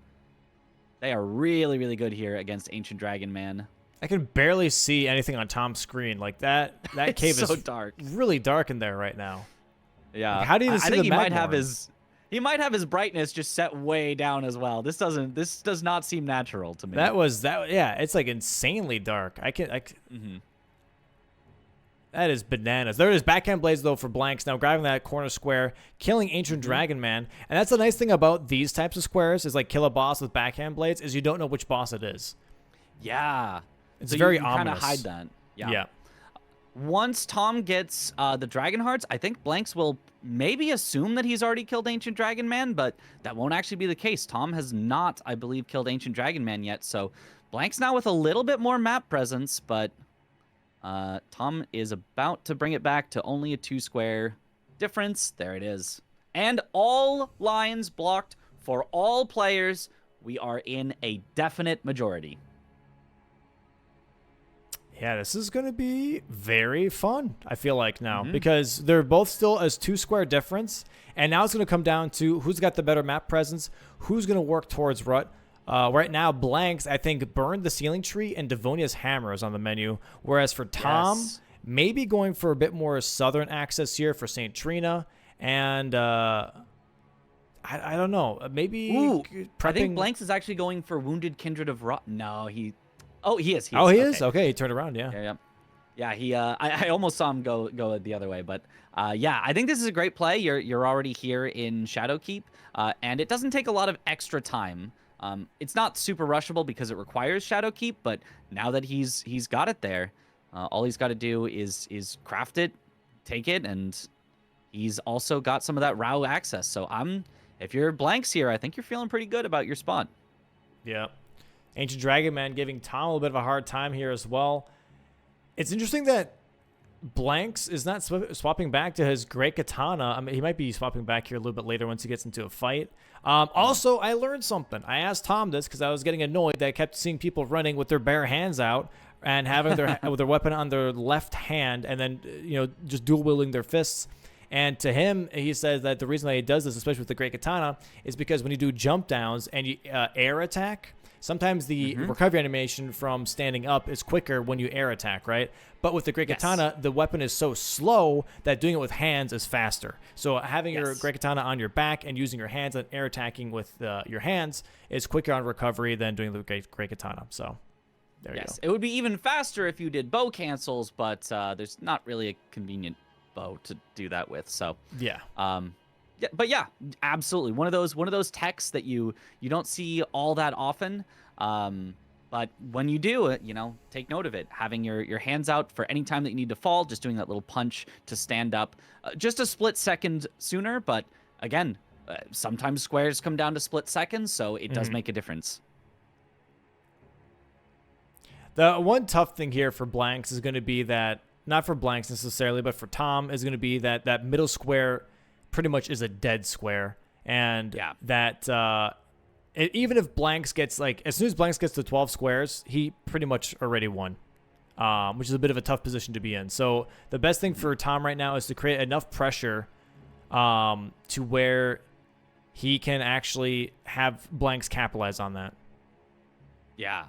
really, really good here against Ancient Dragon Man. I can barely see anything on Tom's screen. Like that cave so is dark. Really dark in there right now. Yeah. Like, how do you see I think the he might have his brightness just set way down as well. This does not seem natural to me. Yeah, it's like insanely dark. That is bananas. There it is. Backhand blades, though, for Blanks. Now grabbing that corner square, killing Ancient Dragon Man. And that's the nice thing about these types of squares is like kill a boss with backhand blades is you don't know which boss it is. Yeah. It's so very you ominous. kind of hide that. Yeah. Once Tom gets the Dragon Hearts, I think Blanks will maybe assume that he's already killed Ancient Dragon Man, but that won't actually be the case. Tom has not, I believe, killed Ancient Dragon Man yet, so Blanks now with a little bit more map presence, but Tom is about to bring it back to only a 2-square difference. There it is. And all lines blocked for all players. We are in a definite majority. Yeah, this is going to be very fun, I feel like now, because they're both still as 2-square difference. And now it's going to come down to who's got the better map presence, who's going to work towards Rut. Right now, Blanks, I think, burned the ceiling tree, and Devonia's hammer is on the menu. Whereas for Tom, maybe going for a bit more southern access here for St. Trina. And I don't know, maybe prepping... I think Blanks is actually going for Wounded Kindred of Rot. No, he... Oh, he is. He is? Okay, he turned around, Yeah, he. I almost saw him go the other way, but yeah, I think this is a great play. You're already here in Shadowkeep, and it doesn't take a lot of extra time. It's not super rushable because it requires Shadowkeep, but now that he's got it there, all he's got to do is craft it, take it, and he's also got some of that RAW access. So if you're Blanks here, I think you're feeling pretty good about your spot. Yeah. Ancient Dragon Man giving Tom a little bit of a hard time here as well. It's interesting that Blanks is not swapping back to his Great Katana. I mean, he might be swapping back here a little bit later once he gets into a fight. Also, I learned something. I asked Tom this because I was getting annoyed that I kept seeing people running with their bare hands out and having their with their weapon on their left hand and then just dual wielding their fists. And to him, he says that the reason that he does this, especially with the Great Katana, is because when you do jump downs and you air attack, sometimes the recovery animation from standing up is quicker when you air attack, right? But with the Great Katana, the weapon is so slow that doing it with hands is faster. So having your Great Katana on your back and using your hands and air attacking with your hands is quicker on recovery than doing the Great Katana. So there you go. It would be even faster if you did bow cancels, but there's not really a convenient bow to do that with. So yeah. But yeah, absolutely. One of those techs that you don't see all that often. But when you do, take note of it. Having your hands out for any time that you need to fall, just doing that little punch to stand up, just a split second sooner. But again, sometimes squares come down to split seconds, so it does make a difference. The one tough thing here for Blanks is going to be that, not for Blanks necessarily, but for Tom, is going to be that middle square pretty much is a dead square. And that even if Blanks gets, as soon as Blanks gets to 12 squares, he pretty much already won, which is a bit of a tough position to be in. So the best thing for Tom right now is to create enough pressure to where he can actually have Blanks capitalize on that. Yeah.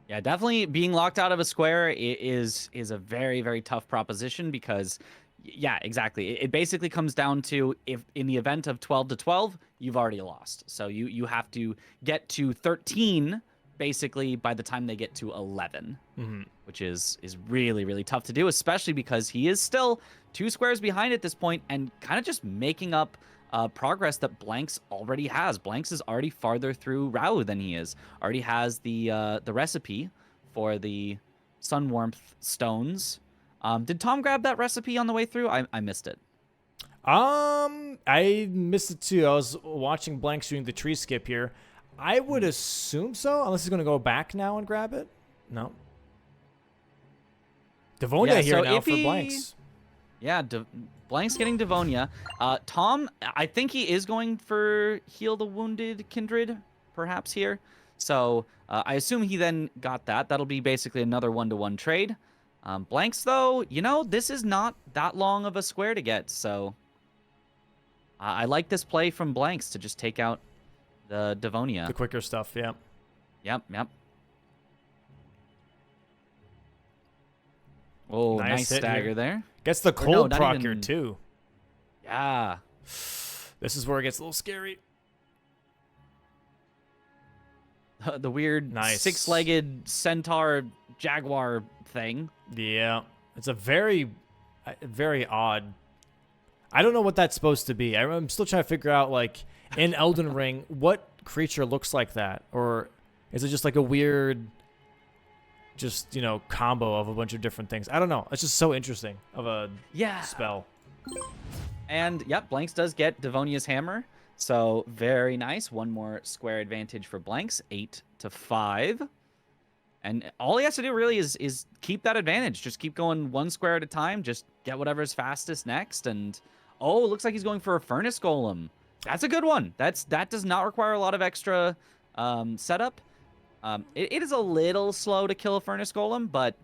Yeah, definitely being locked out of a square is a very, very tough proposition because, yeah, exactly. It basically comes down to if in the event of 12 to 12, you've already lost. So you have to get to 13 basically by the time they get to 11, which is really, really tough to do, especially because he is still 2 squares behind at this point and kind of just making up progress that Blanks already has. Blanks is already farther through RAW than he is. Already has the recipe for the sun warmth stones. Did Tom grab that recipe on the way through? I missed it. I missed it too. I was watching Blanks doing the tree skip here. I would assume so, unless he's going to go back now and grab it. No. Devonia here now for Blanks. Yeah, Blanks getting Devonia. Tom, I think he is going for Heal the Wounded Kindred, perhaps here. So I assume he then got that. That'll be basically another 1-to-1 trade. Blanks, though, this is not that long of a square to get. So I like this play from Blanks to just take out the Devonia. The quicker stuff, yeah. Yep. Oh, nice stagger there. Gets the cold proc here, too. Yeah. This is where it gets a little scary. The weird 6-legged centaur jaguar thing. Yeah. It's a very, very odd. I don't know what that's supposed to be. I'm still trying to figure out, in Elden Ring, what creature looks like that? Or is it just like a weird... just, combo of a bunch of different things. I don't know. It's just so interesting of a spell. And, yep, Blanks does get Devonia's hammer. So, very nice. One more square advantage for Blanks. 8 to 5. And all he has to do really is keep that advantage. Just keep going one square at a time. Just get whatever's fastest next. And oh, it looks like he's going for a Furnace Golem. That's a good one. That does not require a lot of extra setup. It is a little slow to kill a Furnace Golem, but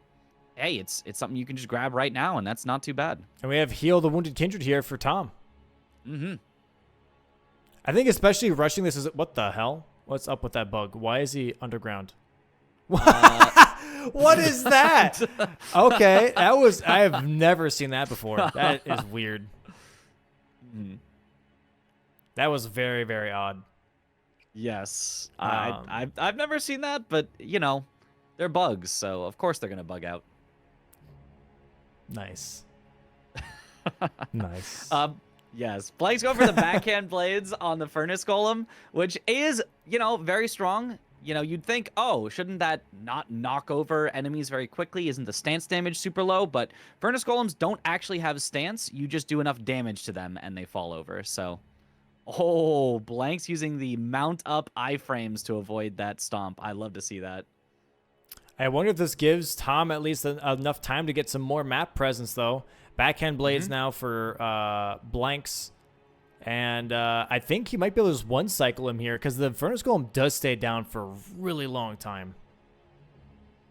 hey, it's something you can just grab right now, and that's not too bad. And we have Heal the Wounded Kindred here for Tom. Mm-hmm. I think especially rushing this is... What the hell? What's up with that bug? Why is he underground? What is that? Okay, that was... I have never seen that before. That is weird. Mm-hmm. That was very, very odd. Yes. I've never seen that, but, you know, they're bugs, so of course they're going to bug out. Nice. Nice. Yes. Blank's going for the backhand blades on the Furnace Golem, which is, you know, very strong. You know, you'd think, oh, shouldn't that not knock over enemies very quickly? Isn't the stance damage super low? But Furnace Golems don't actually have stance. You just do enough damage to them and they fall over. So, oh, Blank's using the mount up iframes to avoid that stomp. I love to see that. I wonder if this gives Tom at least enough time to get some more map presence, though. Backhand blades now for Blanks. And I think he might be able to just one-cycle him here because the Furnace Golem does stay down for a really long time.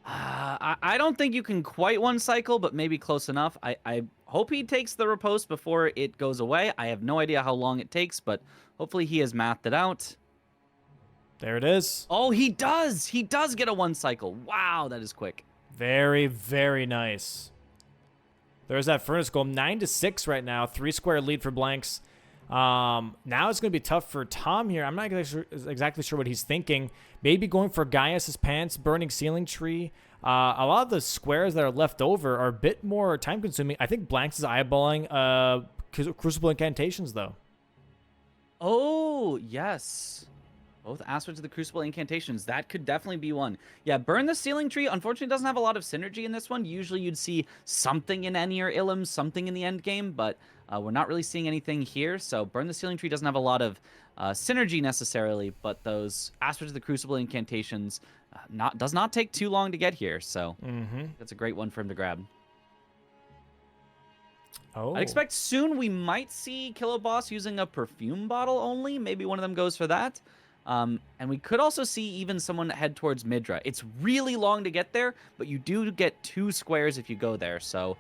I don't think you can quite one-cycle, but maybe close enough. I hope he takes the riposte before it goes away. I have no idea how long it takes, but hopefully he has mathed it out. There it is. Oh, he does! He does get a one-cycle. Wow, that is quick. Very, very nice. There's that Furnace Golem. 9-6 right now. 3-square lead for Blanks. Now it's going to be tough for Tom here. I'm not exactly sure what he's thinking. Maybe going for Gaius' Pants, Burning Ceiling Tree. A lot of the squares that are left over are a bit more time-consuming. I think Blanks is eyeballing Crucible Incantations, though. Oh, yes. Both aspects of the Crucible Incantations. That could definitely be one. Yeah, Burn the Ceiling Tree, unfortunately, doesn't have a lot of synergy in this one. Usually you'd see something in Eni or Illium, something in the end game, but we're not really seeing anything here. So Burn the Ceiling Tree doesn't have a lot of synergy necessarily, but those aspects of the Crucible Incantations does not take too long to get here. So that's a great one for him to grab. Oh. I expect soon we might see Kiloboss using a perfume bottle only. Maybe one of them goes for that. And we could also see even someone head towards Midra. It's really long to get there, but you do get 2 squares if you go there. So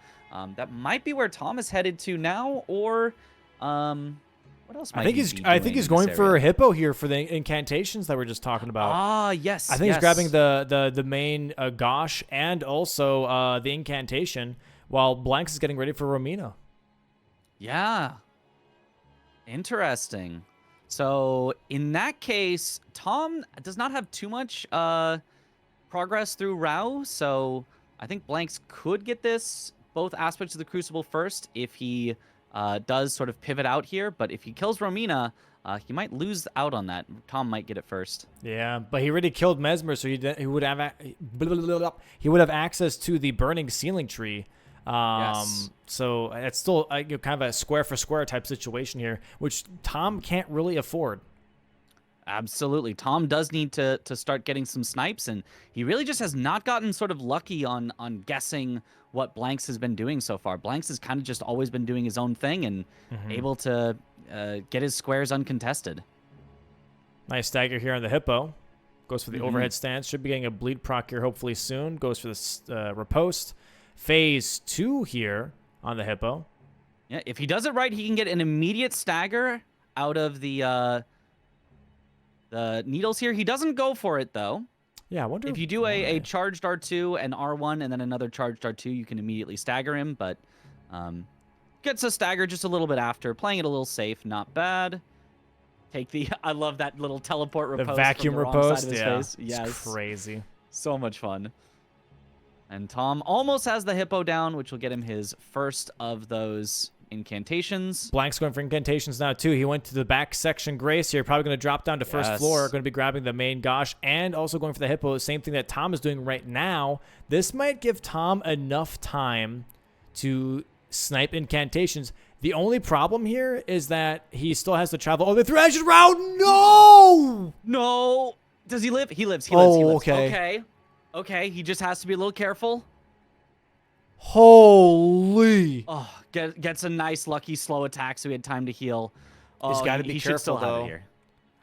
that might be where Tom is headed to now, or what else? I think he's going for a hippo here for the incantations that we're just talking about. Ah, yes. I think he's grabbing the main Gosh and also the incantation, while Blanks is getting ready for Romina. Yeah. Interesting. So in that case, Tom does not have too much progress through Rao, so I think Blanks could get this both aspects of the Crucible first if he does sort of pivot out here, but if he kills Romina, he might lose out on that. Tom might get it first. Yeah, but he already killed Mesmer, so he would have access to the Burning Ceiling Tree. Yes. So it's still kind of a square for square type situation here, which Tom can't really afford. Absolutely. Tom does need to start getting some snipes, and he really just has not gotten sort of lucky on guessing what Blanks has been doing so far. Blanks has kind of just always been doing his own thing and able to get his squares uncontested. Nice stagger here on the Hippo. Goes for the overhead stance. Should be getting a bleed proc here hopefully soon. Goes for the riposte. Phase 2 here on the Hippo. Yeah, if he does it right, he can get an immediate stagger out of the needles here. He doesn't go for it, though. Yeah, I wonder if you do a charged R2 and R1 and then another charged R2, you can immediately stagger him, but gets a stagger just a little bit after. Playing it a little safe, not bad. Take the... I love that little teleport riposte. The vacuum from the riposte, wrong side of his face. Yes. It's crazy. So much fun. And Tom almost has the Hippo down, which will get him his first of those incantations. Blank's going for incantations now, too. He went to the back section Grace here. Probably going to drop down to first floor. Going to be grabbing the main Gosh and also going for the Hippo. Same thing that Tom is doing right now. This might give Tom enough time to snipe incantations. The only problem here is that he still has to travel. Oh, the Thrashed Route! No! No! Does he live? He lives. Okay. Okay. Okay, he just has to be a little careful. Holy. Oh, gets a nice lucky slow attack so he had time to heal. He's Oh, got to be he should still careful, have it though. here.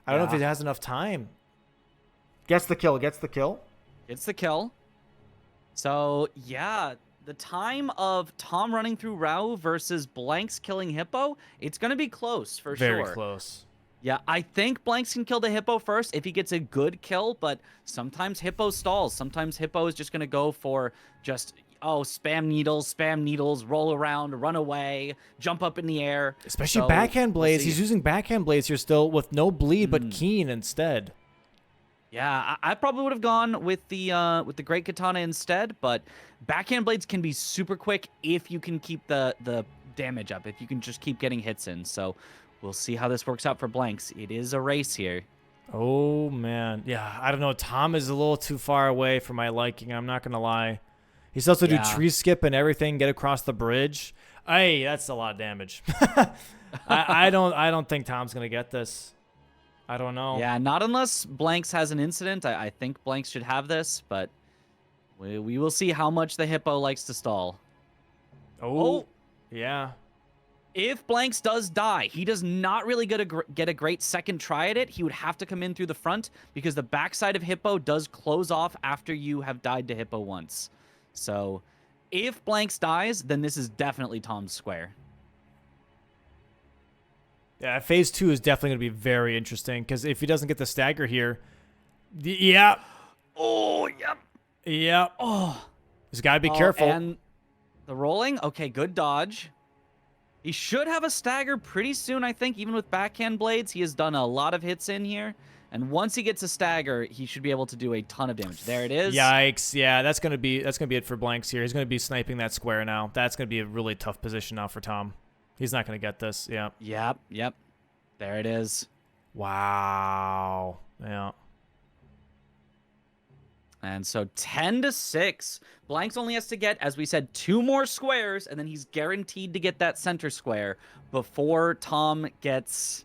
I don't know if he Yeah. has enough time. Gets the kill. Gets the kill. It's the kill. So, yeah, the time of Tom running through Rao versus Blanks killing Hippo, it's going to be close for Very sure. close. Yeah, I think Blanks can kill the Hippo first if he gets a good kill, but sometimes Hippo stalls. Sometimes Hippo is just going to go for just, oh, spam needles, roll around, run away, jump up in the air. Especially So, backhand we'll blades. see. He's using backhand blades here still with no bleed, but keen instead. Yeah, I probably would have gone with the Great Katana instead, but backhand blades can be super quick if you can keep the damage up, if you can just keep getting hits in. So we'll see how this works out for Blanks. It is a race here. Oh, man. Yeah, I don't know. Tom is a little too far away for my liking. I'm not going to lie. He's supposed to do tree skip and everything, get across the bridge. Hey, that's a lot of damage. I don't think Tom's going to get this. I don't know. Yeah, not unless Blanks has an incident. I think Blanks should have this, but we will see how much the Hippo likes to stall. Oh. Yeah. If Blanks does die, he does not really get a great second try at it. He would have to come in through the front because the backside of Hippo does close off after you have died to Hippo once. So if Blanks dies, then this is definitely Tom's square. Yeah, phase 2 is definitely going to be very interesting because if he doesn't get the stagger here, yeah. Oh, yep. Yep. Oh. He's got to be careful. And the rolling, okay, good dodge. He should have a stagger pretty soon, I think, even with backhand blades. He has done a lot of hits in here. And once he gets a stagger, he should be able to do a ton of damage. There it is. Yikes. Yeah, that's gonna be it for Blanks here. He's gonna be sniping that square now. That's gonna be a really tough position now for Tom. He's not gonna get this. Yeah. Yep. There it is. Wow. Yeah. And so 10-6. Blanks only has to get, as we said, 2 more squares, and then he's guaranteed to get that center square before Tom gets,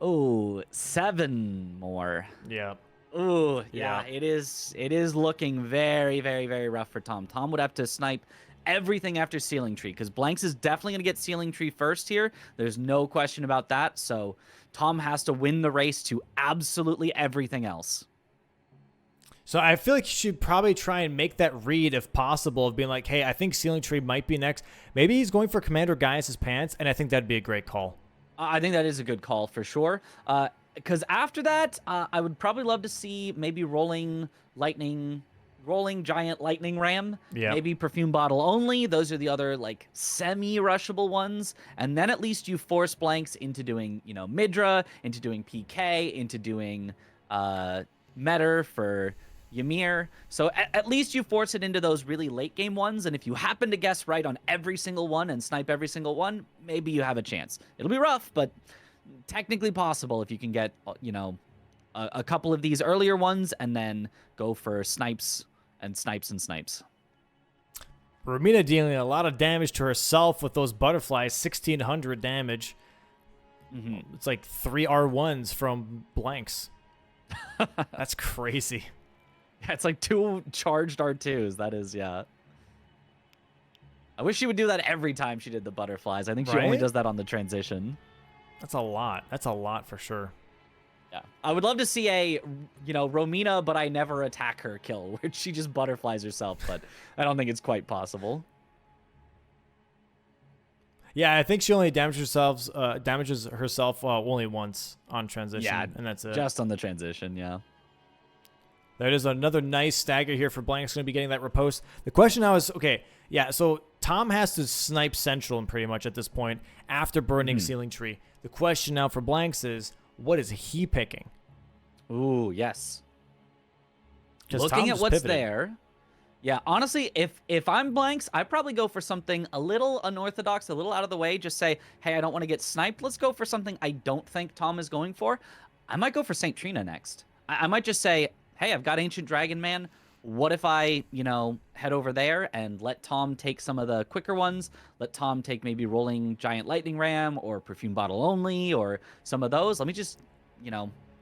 7 more. Yeah. Ooh, yeah, it is looking very, very, very rough for Tom. Tom would have to snipe everything after Ceiling Tree, because Blanks is definitely going to get Ceiling Tree first here. There's no question about that. So Tom has to win the race to absolutely everything else. So I feel like you should probably try and make that read if possible of being like, hey, I think Ceiling Tree might be next. Maybe he's going for Commander Gaius' pants, and I think that'd be a great call. I think that is a good call for sure. Because after that, I would probably love to see maybe rolling giant lightning ram. Yeah. Maybe perfume bottle only. Those are the other like semi-rushable ones. And then at least you force Blanks into doing, Midra, into doing PK, into doing Metter for Ymir. So at least you force it into those really late game ones. And if you happen to guess right on every single one and snipe every single one, maybe you have a chance. It'll be rough, but technically possible if you can get, a couple of these earlier ones and then go for snipes. Romina dealing a lot of damage to herself with those butterflies, 1,600 damage. Mm-hmm. It's like 3 R1s from Blanks. That's crazy. Yeah, it's like 2 charged R2s. That is, yeah. I wish she would do that every time she did the butterflies. I think she only does that on the transition. That's a lot. That's a lot for sure. Yeah. I would love to see a, Romina, but I never attack her kill, where she just butterflies herself, but I don't think it's quite possible. Yeah, I think she only damages herself only once on transition, Yeah, and that's it. Just on the transition, yeah. There is another nice stagger here for Blank's going to be getting that riposte. The question now is, okay, yeah, so Tom has to snipe Central pretty much at this point after burning Ceiling Tree. The question now for Blanks is, what is he picking? Ooh, yes. Looking Tom at just what's pivoted. there. Yeah, honestly, if I'm Blanks, I'd probably go for something a little unorthodox, a little out of the way. Just say, hey, I don't want to get sniped. Let's go for something I don't think Tom is going for. I might go for St. Trina next. I might just say, hey, I've got Ancient Dragon Man. What if I, head over there and let Tom take some of the quicker ones? Let Tom take maybe Rolling Giant Lightning Ram or Perfume Bottle Only or some of those. Let me just,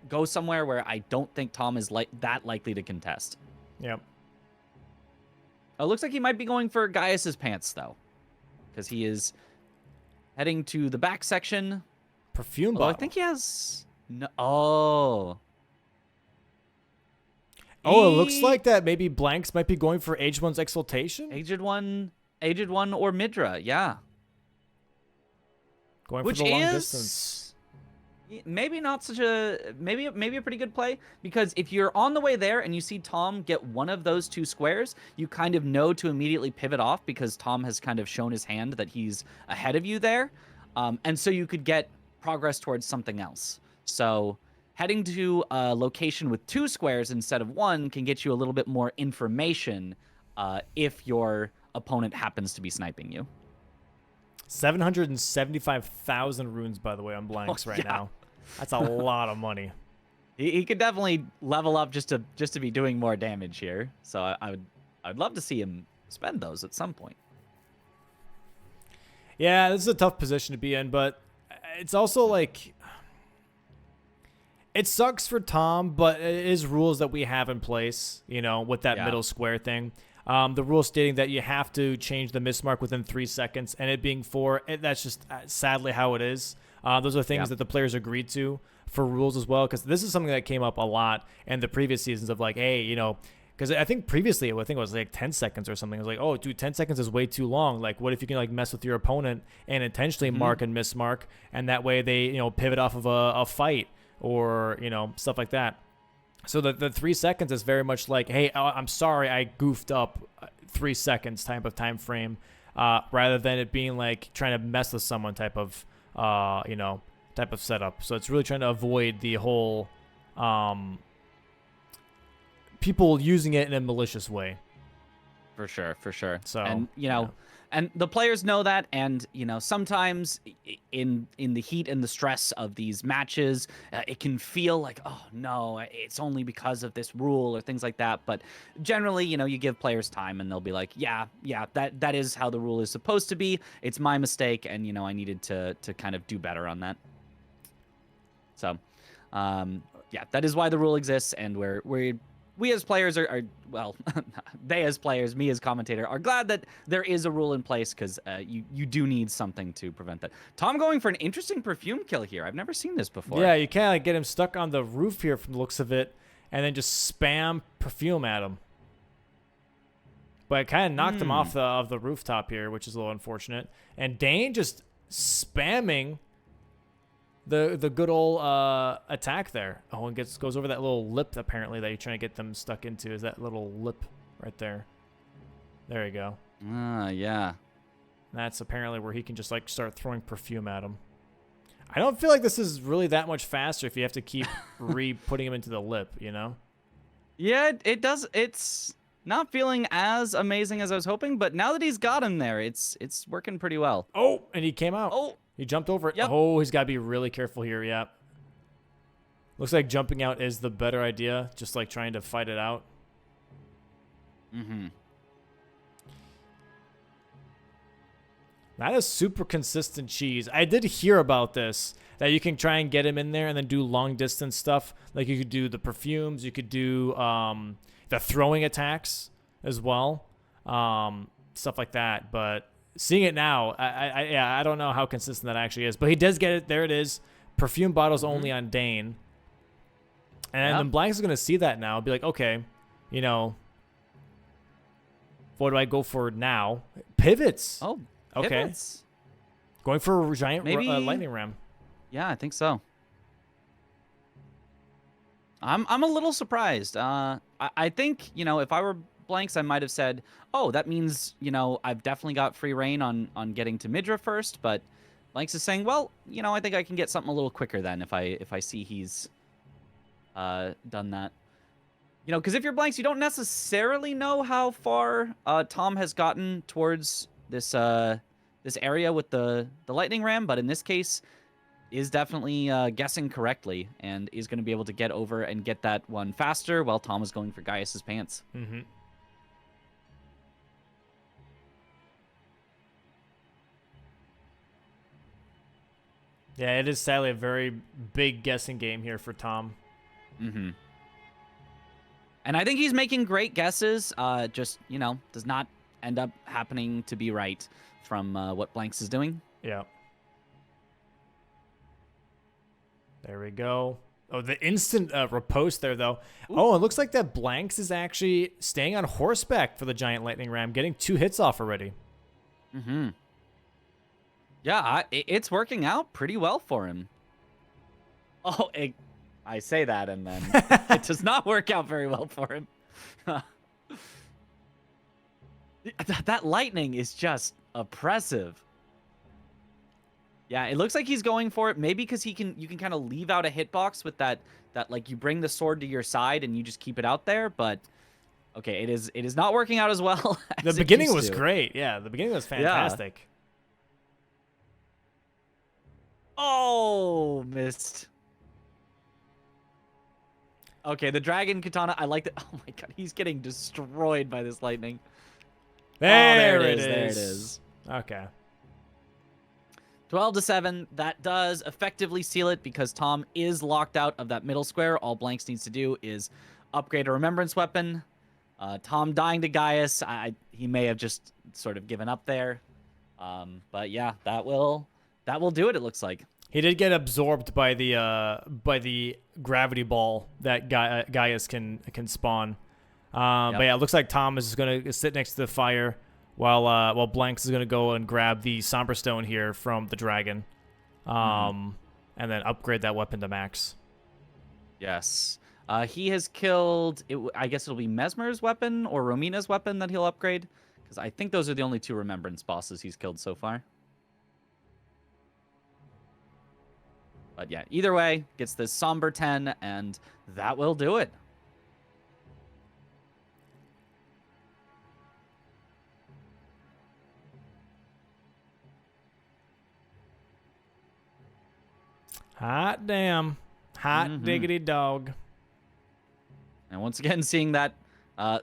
go somewhere where I don't think Tom is that likely to contest. Yep. Oh, it looks like he might be going for Gaius's pants, though. Because he is heading to the back section. Perfume Although bottle. I think he has... No, oh. Oh, it looks like that maybe Blanks might be going for Aged One's Exaltation? Aged One or Midra, yeah. Going Which for the long is distance. maybe not such a maybe a pretty good play, because if you're on the way there and you see Tom get one of those 2 squares, you kind of know to immediately pivot off because Tom has kind of shown his hand that he's ahead of you there, and so you could get progress towards something else. So heading to a location with 2 squares instead of 1 can get you a little bit more information if your opponent happens to be sniping you. 775,000 runes, by the way, on Blanks right now. That's a lot of money. He could definitely level up just to be doing more damage here. So I'd love to see him spend those at some point. Yeah, this is a tough position to be in, but it's also like it sucks for Tom, but it is rules that we have in place, you know, with that middle square thing. The rule stating that you have to change the miss mark within 3 seconds, and it being 4, that's just sadly how it is. Those are things that the players agreed to for rules as well, because this is something that came up a lot in the previous seasons of like, hey, you know, because I think previously, I think it was like 10 seconds or something. It was like, oh, dude, 10 seconds is way too long. Like, what if you can like mess with your opponent and intentionally mark and miss mark, and that way they, you know, pivot off of a fight or, you know, stuff like that. So the 3 seconds is very much like, hey, I'm sorry I goofed up 3 seconds type of time frame, rather than it being like trying to mess with someone type of, you know, type of setup. So it's really trying to avoid the whole people using it in a malicious way. For sure. So, and you know, and the players know that, and you know, sometimes in the heat and the stress of these matches, it can feel like, oh no, it's only because of this rule or things like that. But generally, you know, you give players time, and they'll be like, yeah, that is how the rule is supposed to be. It's my mistake, and you know, I needed to kind of do better on that. So, yeah, that is why the rule exists, and we as players are well, they as players, me as commentator, are glad that there is a rule in place, because you do need something to prevent that. Tom going for an interesting perfume kill here. I've never seen this before. Yeah, you can't like get him stuck on the roof here from the looks of it, and then just spam perfume at him. But it kind of knocked him off the rooftop here, which is a little unfortunate. And Dane just spamming the good old attack there. Oh, and goes over that little lip apparently that you're trying to get them stuck into. Is that little lip right there? There you go. Yeah. That's apparently where he can just like start throwing perfume at him. I don't feel like this is really that much faster if you have to keep putting him into the lip, you know? Yeah, it does. It's not feeling as amazing as I was hoping, but now that he's got him there, it's working pretty well. Oh, and he came out. Oh. He jumped over it. Yep. Oh, he's got to be really careful here. Yeah. Looks like jumping out is the better idea. Just like trying to fight it out. Mm-hmm. That is super consistent cheese. I did hear about this, that you can try and get him in there and then do long distance stuff. Like you could do the perfumes. You could do the throwing attacks as well. Stuff like that. But seeing it now, I don't know how consistent that actually is. But he does get it. There it is. Perfume bottles only on Dane. And then Blanks is going to see that now and be like, okay, you know, what do I go for now? Pivots. Oh, okay. Pivots. Going for a giant Maybe lightning ram. Yeah, I think so. I'm a little surprised. I think, you know, if I were Blanks, I might have said, oh, that means, you know, I've definitely got free reign on getting to Midra first. But Blanks is saying, well, you know, I think I can get something a little quicker then if I see he's done that. You know, because if you're Blanks, you don't necessarily know how far Tom has gotten towards this area with the lightning ram, but in this case, is definitely guessing correctly and is going to be able to get over and get that one faster while Tom is going for Gaius's pants. Mm-hmm. Yeah, it is sadly a very big guessing game here for Tom. Mm-hmm. And I think he's making great guesses. Just, does not end up happening to be right from what Blanks is doing. Yeah. There we go. Oh, the instant riposte there, though. Ooh. Oh, it looks like that Blanks is actually staying on horseback for the giant lightning ram, getting 2 hits off already. Mm-hmm. Yeah, it's working out pretty well for him. Oh, I say that, and then it does not work out very well for him. That lightning is just oppressive. Yeah, it looks like he's going for it. Maybe because you can kind of leave out a hitbox with that like you bring the sword to your side and you just keep it out there. But okay, it is not working out as well. The beginning was great. Yeah, the beginning was fantastic. Yeah. Oh, missed. Okay, the dragon katana. I like that. Oh my god, he's getting destroyed by this lightning. There it is. There it is. Okay. 12-7. That does effectively seal it because Tom is locked out of that middle square. All Blanks needs to do is upgrade a remembrance weapon. Tom dying to Gaius. He may have just sort of given up there. But yeah, that will do it. It looks like he did get absorbed by the gravity ball that Gaius can spawn. But yeah, it looks like Tom is going to sit next to the fire while Blanks is going to go and grab the Somber Stone here from the dragon, and then upgrade that weapon to max. Yes. He has killed, I guess it'll be Mesmer's weapon or Romina's weapon that he'll upgrade, because I think those are the only 2 remembrance bosses he's killed so far. But yeah, either way, gets this Somber 10, and that will do it. Hot damn. Hot diggity dog. And once again, seeing that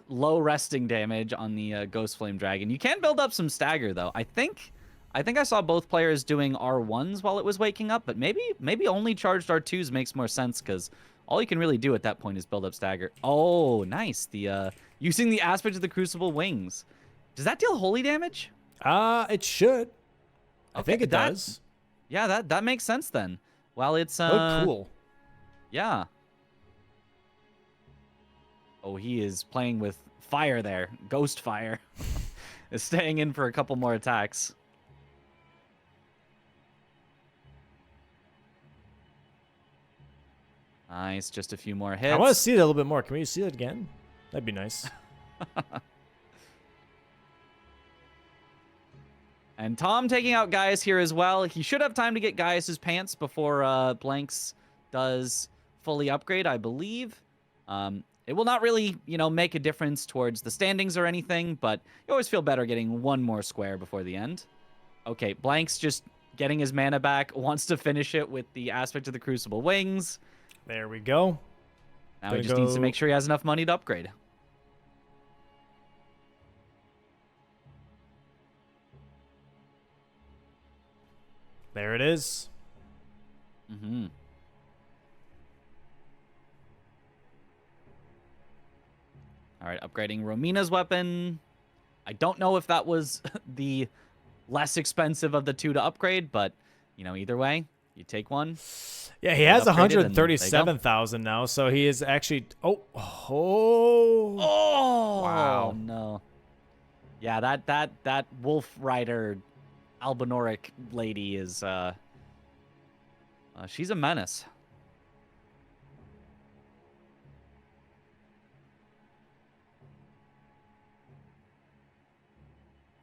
low resting damage on the Ghost Flame Dragon. You can build up some stagger, though. I think I saw both players doing R1s while it was waking up, but maybe only charged R2s makes more sense, because all you can really do at that point is build up stagger. Oh, nice. The using the aspect of the Crucible wings. Does that deal holy damage? It should. I think it does. Yeah, that makes sense then. Well, it's oh, cool. Yeah. Oh, he is playing with fire there. Ghost fire. Is staying in for a couple more attacks. Nice, just a few more hits. I want to see it a little bit more. Can we see it again? That'd be nice. And Tom taking out Gaius here as well. He should have time to get Gaius's pants before Blanks does fully upgrade, I believe. It will not really, make a difference towards the standings or anything, but you always feel better getting one more square before the end. Okay, Blanks just getting his mana back, wants to finish it with the aspect of the Crucible wings. There we go. Now he just needs to make sure he has enough money to upgrade. There it is. Mm-hmm. All right, upgrading Romina's weapon. I don't know if that was the less expensive of the 2 to upgrade, but, either way, you take one. Yeah, he has 137,000 now, so he is actually... Oh! Wow. No. Yeah, that Wolf Rider Albinoric lady is... she's a menace.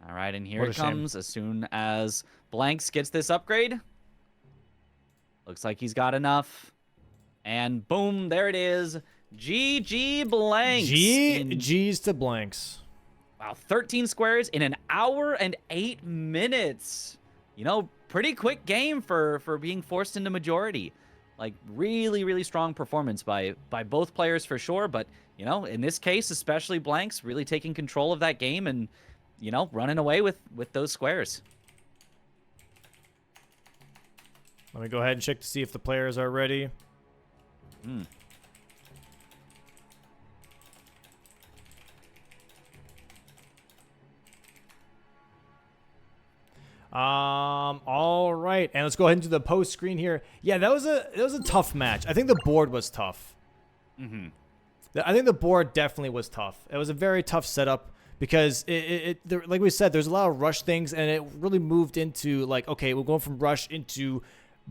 All right, and here it comes. As soon as Blanks gets this upgrade. Looks like he's got enough. And boom, there it is. GG Blanks. GG's to Blanks. Wow, 13 squares in an hour and 8 minutes. Pretty quick game for being forced into majority. Like, really, really strong performance by both players for sure. But, in this case, especially Blanks, really taking control of that game and, running away with those squares. Let me go ahead and check to see if the players are ready. All right, and let's go ahead into the post screen here. Yeah, that was a tough match. I think the board was tough. Mm-hmm. I think the board definitely was tough. It was a very tough setup because like we said, there's a lot of rush things, and it really moved into like, okay, we're going from rush into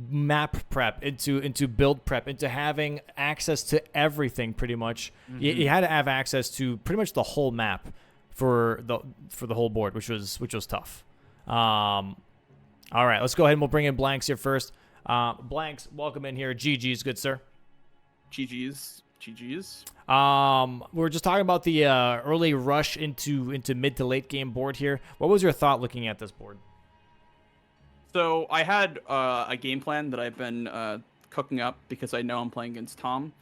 map prep, into build prep, into having access to everything pretty much. Mm-hmm. You had to have access to pretty much the whole map for the whole board, which was tough. All right, let's go ahead and we'll bring in Blanks here first. Blanks, welcome in here. GG's, good sir. GG's. We were just talking about the early rush into mid to late game board here. What was your thought looking at this board? So I had a game plan that I've been cooking up because I know I'm playing against Tom.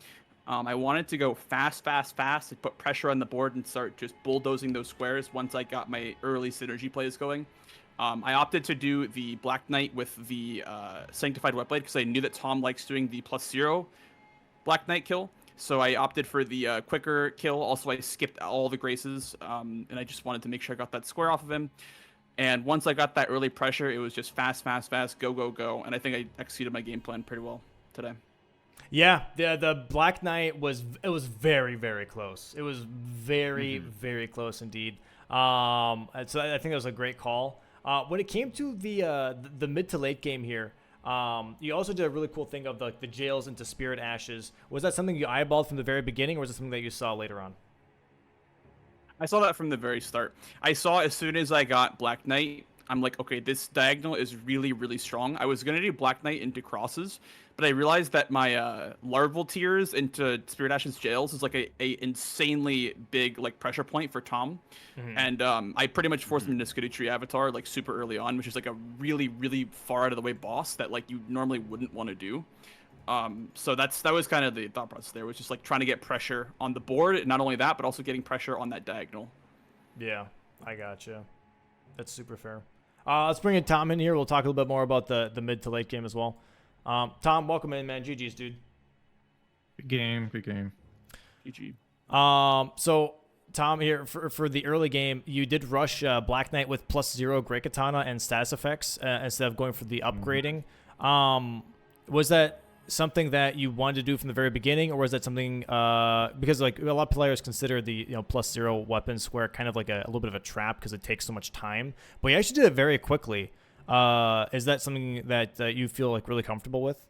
I wanted to go fast, and put pressure on the board and start just bulldozing those squares once I got my early synergy plays going. I opted to do the Black Knight with the Sanctified Wetblade because I knew that Tom likes doing the +0 Black Knight kill. So I opted for the quicker kill. Also, I skipped all the graces, and I just wanted to make sure I got that square off of him. And once I got that early pressure, it was just fast, go. And I think I executed my game plan pretty well today. Yeah, the Black Knight was very, very close. It was very, very close indeed. So I think that was a great call. When it came to the mid to late game here, you also did a really cool thing of the jails into Spirit Ashes. Was that something you eyeballed from the very beginning, or was it something that you saw later on? I saw that from the very start. I saw as soon as I got Black Knight, I'm like, okay, this diagonal is really, really strong. I was going to do Black Knight into crosses, but I realized that my larval tiers into Spirit Ashes jails is like a insanely big like pressure point for Tom. Mm-hmm. And I pretty much forced him to Skadootree Avatar like super early on, which is like a really, really far out of the way boss that like you normally wouldn't want to do. So that was kind of the thought process there, was just like trying to get pressure on the board. And not only that, but also getting pressure on that diagonal. Yeah, I gotcha. That's super fair. Let's bring in Tom in here. We'll talk a little bit more about the mid to late game as well. Tom, welcome in, man. GG's, dude. Good game. GG. So Tom here for the early game, you did rush Black Knight with +0 Great Katana and status effects instead of going for the upgrading. Was that something that you wanted to do from the very beginning, or was that something because like a lot of players consider the +0 weapon square kind of like a little bit of a trap because it takes so much time, but you actually did it very quickly. Is that something that you feel like really comfortable with?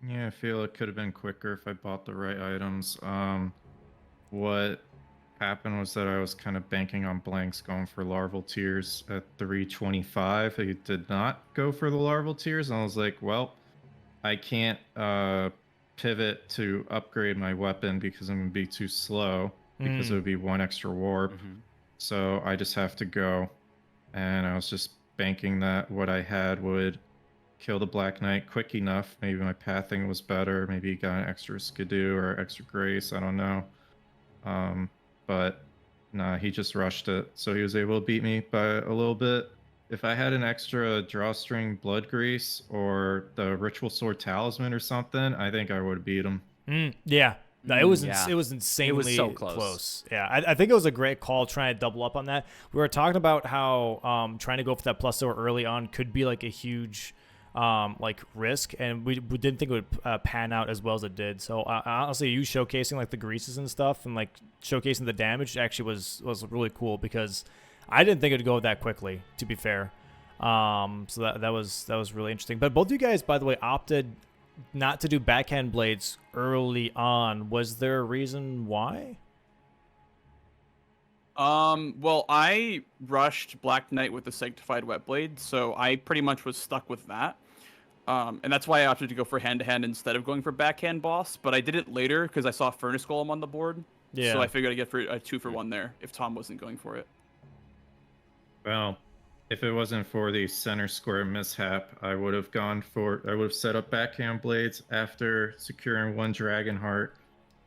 Yeah, I feel it could have been quicker if I bought the right items. What happened was that I was kind of banking on Blanks going for larval tiers at 325. He did not go for the larval tiers, and I was like, well, I can't pivot to upgrade my weapon because I'm going to be too slow because it would be 1 extra warp. So I just have to go. And I was just banking that what I had would kill the Black Knight quick enough. Maybe my pathing was better. Maybe he got an extra Skidoo or extra Grace. I don't know. But nah, he just rushed it. So he was able to beat me by a little bit. If I had an extra drawstring Blood Grease or the Ritual Sword Talisman or something, I think I would have beat him. Yeah. No, it was Yeah. it was insanely It was so close. Yeah, I think it was a great call trying to double up on that. We were talking about how trying to go for that +0 early on could be like a huge like risk, and we didn't think it would pan out as well as it did. So honestly, you showcasing like the greases and stuff and like showcasing the damage actually was really cool because I didn't think it'd go that quickly, to be fair. So that was really interesting. But both of you guys, by the way, opted not to do backhand blades early on. Was there a reason why? Well, I rushed Black Knight with the Sanctified Wetblade, so I pretty much was stuck with that. And that's why I opted to go for hand-to-hand instead of going for backhand boss. But I did it later because I saw Furnace Golem on the board. Yeah. So I figured I'd get for a 2-for-1 there if Tom wasn't going for it. Well, if it wasn't for the center square mishap, I would have set up backhand blades after securing 1 Dragon Heart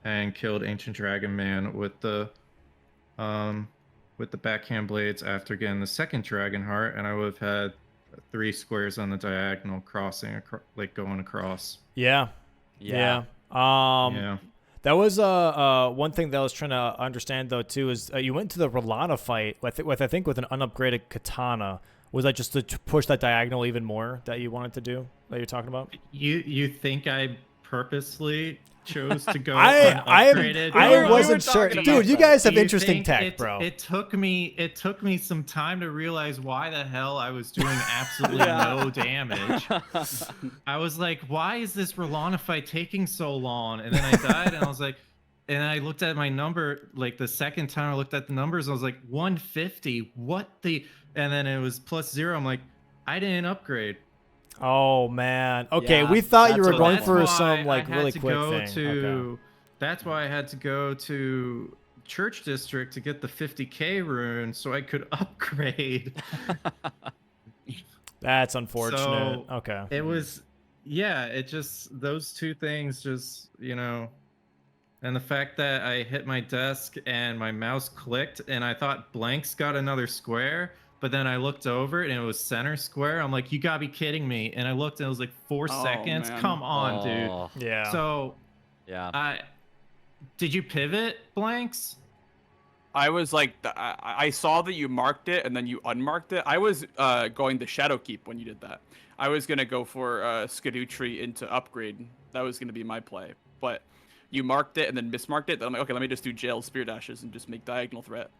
and killed Ancient Dragon Man with the backhand blades after getting the 2nd Dragon Heart, and I would have had 3 squares on the diagonal crossing, like going across. Yeah. Yeah. Yeah. That was one thing that I was trying to understand though too is you went to the Rellana fight with I think with an unupgraded katana. Was that just to push that diagonal even more that you wanted to do, that you're talking about? You think I purposely chose to go I unupgraded? wasn't sure. talking Dude, about you that. guys have You interesting think tech, bro. It took me some time to realize why the hell I was doing absolutely no damage. I was like, why is this Rellana fight taking so long? And then I died, and I was like, and I looked at my number, like the second time I looked at the numbers, I was like, 150. What the? And then it was +0. I'm like, I didn't upgrade. Oh man. Okay, Yeah, we thought you that's were what- going That's for why some I like had really to quick go thing. to. Okay. That's why I had to go to Church District to get the 50k rune so I could upgrade. That's unfortunate. So, Okay. It was, yeah, it just, those two things just, and the fact that I hit my desk and my mouse clicked and I thought blanks got another square, but then I looked over it and it was center square. I'm like, you gotta be kidding me. And I looked and it was like 4 Oh, seconds. man. Come on, dude. Oh, Yeah. So, yeah. did you pivot blanks? I was like, I saw that you marked it and then you unmarked it. I was going to Shadow Keep when you did that. I was gonna go for Skidoo Tree into upgrade. That was gonna be my play, but you marked it and then mismarked it. Then I'm like, okay, let me just do jail spear dashes and just make diagonal threat.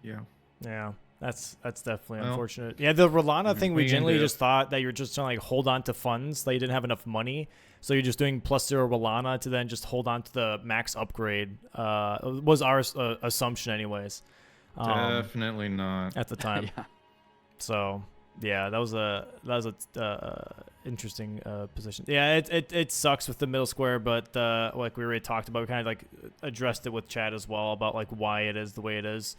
Yeah. Yeah. That's definitely Well, unfortunate. Yeah, the Rellana thing, we we can generally do. just thought that you're just trying to like hold on to funds, that you didn't have enough money, so you're just doing +0 Rellana to then just hold on to the max upgrade. Was our assumption, anyways. Definitely not. At the time. Yeah. So yeah, that was a interesting position. Yeah, it sucks with the middle square, but like we already talked about, we kind of like addressed it with chat as well about like why it is the way it is.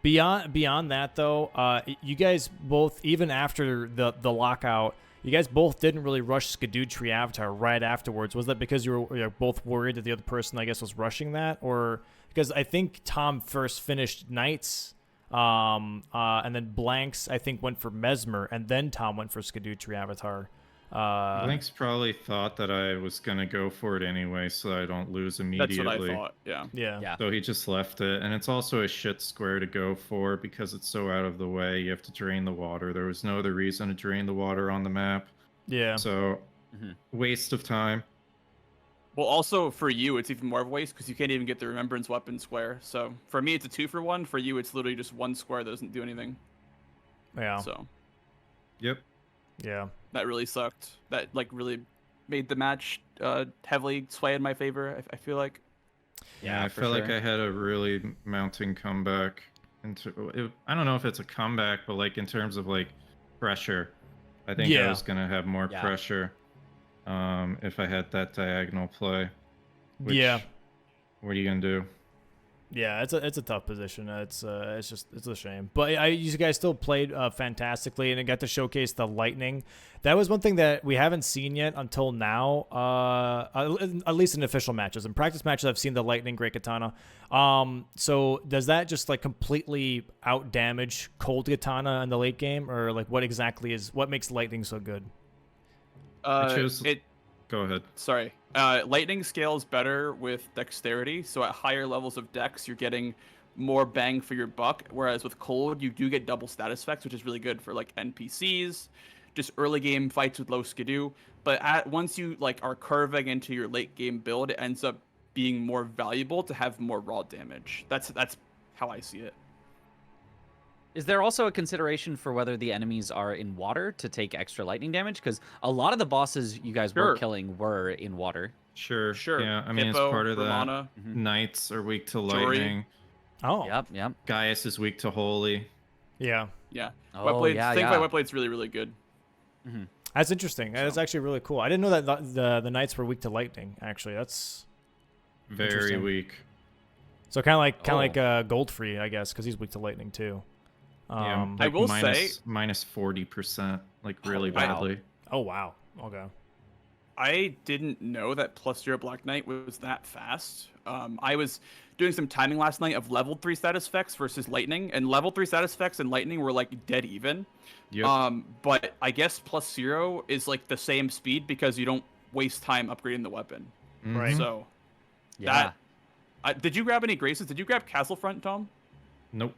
Beyond that though, you guys both, even after the lockout, you guys both didn't really rush Skidoo Tree Avatar right afterwards. Was that because you were both worried that the other person, I guess, was rushing that, or because I think Tom first finished Knights, and then Blanks I think went for Mesmer, and then Tom went for Skidoo Tree Avatar. Blanks probably thought that I was gonna go for it anyway, so I don't lose immediately. That's what I thought. Yeah. Yeah. Yeah. So he just left it, and it's also a shit square to go for because it's so out of the way. You have to drain the water. There was no other reason to drain the water on the map, Yeah. so Mhm. waste of time. Well, also for you, it's even more of a waste because you can't even get the Remembrance Weapon square. So for me, it's a 2-for-1. For you, it's literally just one square that doesn't do anything. Yeah. So Yep. Yeah. that really sucked. That like really made the match heavily sway in my favor. I feel like. Yeah, I for felt like sure. I had a really mounting comeback. I don't know if it's a comeback, but like in terms of like pressure, I think I Yeah. was gonna have more Yeah. pressure if I had that diagonal play. Which, Yeah. What are you gonna do? Yeah, it's a tough position. It's a shame. But you guys still played fantastically, and it got to showcase the lightning. That was one thing that we haven't seen yet until now. At least in official matches. In practice matches, I've seen the lightning great katana. So does that just like completely out damage cold katana in the late game, or like what makes lightning so good? I chose. Go ahead. Sorry. Lightning scales better with dexterity, so at higher levels of dex, you're getting more bang for your buck, whereas with cold, you do get double status effects, which is really good for like NPCs, just early game fights with low skidoo. But once you like are curving into your late game build, it ends up being more valuable to have more raw damage. That's how I see it. Is there also a consideration for whether the enemies are in water to take extra lightning damage? Because a lot of the bosses you guys were Sure. killing were in water. Sure. Sure. Yeah, I mean Hippo, it's part of Rellana. that. Knights are weak to Jury. lightning. Oh, Yep. Gaius is weak to holy. yeah. Yeah. Oh, Wetblade, yeah, Think yeah. by Wetblade's really, really good. That's interesting. That's actually really cool. I didn't know that the knights were weak to lightning. Actually, that's Very Interesting. weak. so kind of like Oh. Goldfree, I guess, because he's weak to lightning too. Yeah, I will minus 40%, like really wow. badly. Oh wow. Okay. I didn't know that +0 Black Knight was that fast. I was doing some timing last night of level 3 status effects versus lightning, and level 3 status effects and lightning were like dead even. Yep. But I guess +0 is like the same speed because you don't waste time upgrading the weapon. Right. Mhm. So Yeah. did you grab any graces? Did you grab Castle Front, Tom? Nope.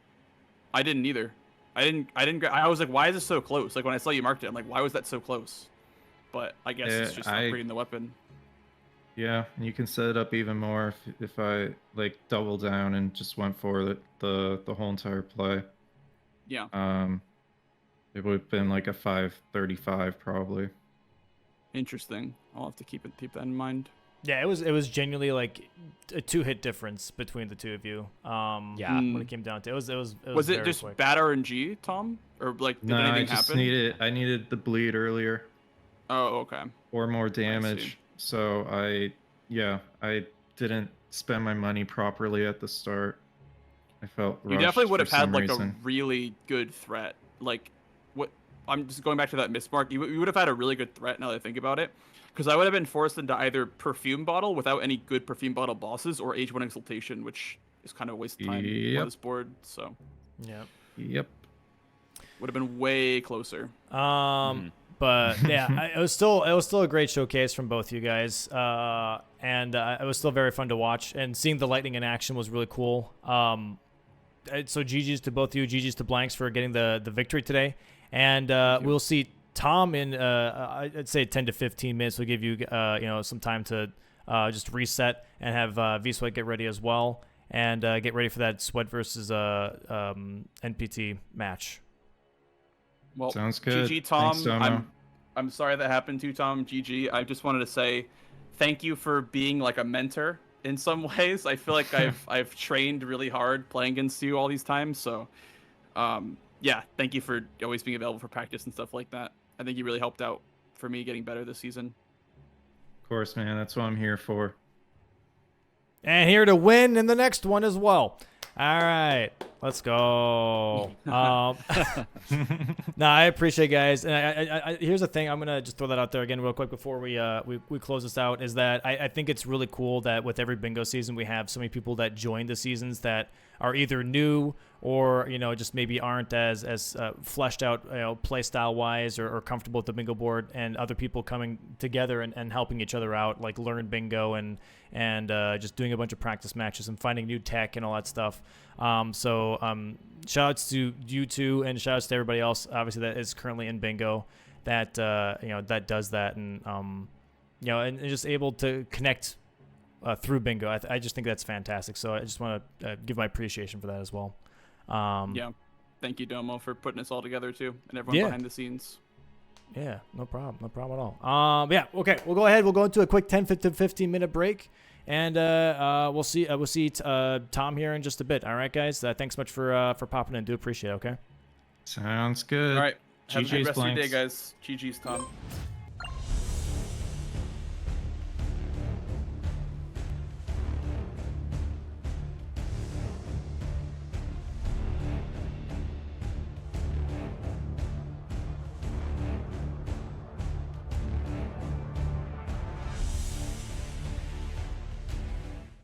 I didn't either. I was like, why is this so close? Like when I saw you marked it, I'm like, why was that so close? But I guess it's just upgrading the weapon. Yeah, and you can set it up even more if I like double down and just went for the whole entire play. Yeah. It would have been like a 535 probably. Interesting. I'll have to keep that in mind. Yeah, it was genuinely like a 2-hit difference between the two of you. Yeah. When it came down to it, was Was it very just quick. bad RNG, Tom, or like did No, I anything just happen? I needed the bleed earlier Oh, okay. or more damage. So I didn't spend my money properly at the start. I felt You rushed definitely would for have had some like reason. a really good threat. Like what I'm just going back to that mismark. You would have had a really good threat now that I think about it. Because I would have been forced into either perfume bottle without any good perfume bottle bosses or Age 1 Exaltation, which is kind of a waste of time Yep. for this board. So Yeah. Yep. would have been way closer. But yeah, it was still a great showcase from both you guys, and it was still very fun to watch. And seeing the lightning in action was really cool. So GG's to both of you, GG's to Blanks for getting the victory today, and we'll see Tom in I'd say 10 to 15 minutes. We'll give you some time to just reset and have V-Sweat get ready as well, and get ready for that Sweat versus NPT match. Well, Sounds good. GG, Tom. Thanks, JAMO. I'm sorry that happened to you, Tom. GG. I just wanted to say thank you for being like a mentor in some ways. I feel like I've trained really hard playing against you all these times. So, yeah, thank you for always being available for practice and stuff like that. I think you really helped out for me getting better this season. Of course, man. That's what I'm here for. And here to win in the next one as well. All right, let's go. No, I appreciate it, guys. And I here's the thing. I'm gonna just throw that out there again real quick before we close this out. Is that I think it's really cool that with every bingo season we have so many people that join the seasons that are either new or just maybe aren't as fleshed out play style wise or comfortable with the bingo board, and other people coming together and helping each other out, like learn bingo and just doing a bunch of practice matches and finding new tech and all that stuff. Shout outs to you two, and shout outs to everybody else obviously that is currently in bingo that that does that, and and just able to connect through bingo. I just think that's fantastic. So I just want to give my appreciation for that as well. Yeah, thank you, Domo, for putting us all together too, and everyone behind the scenes. Yeah, no problem at all. Yeah, okay, we'll go ahead. We'll go into a quick 10 to 15 minute break, and we'll see Tom here in just a bit. All right, guys. Thanks much for popping in. Do appreciate it. Okay. Sounds good. All right. Have a good GG's rest of your day, Blanks. guys. GG's, Tom.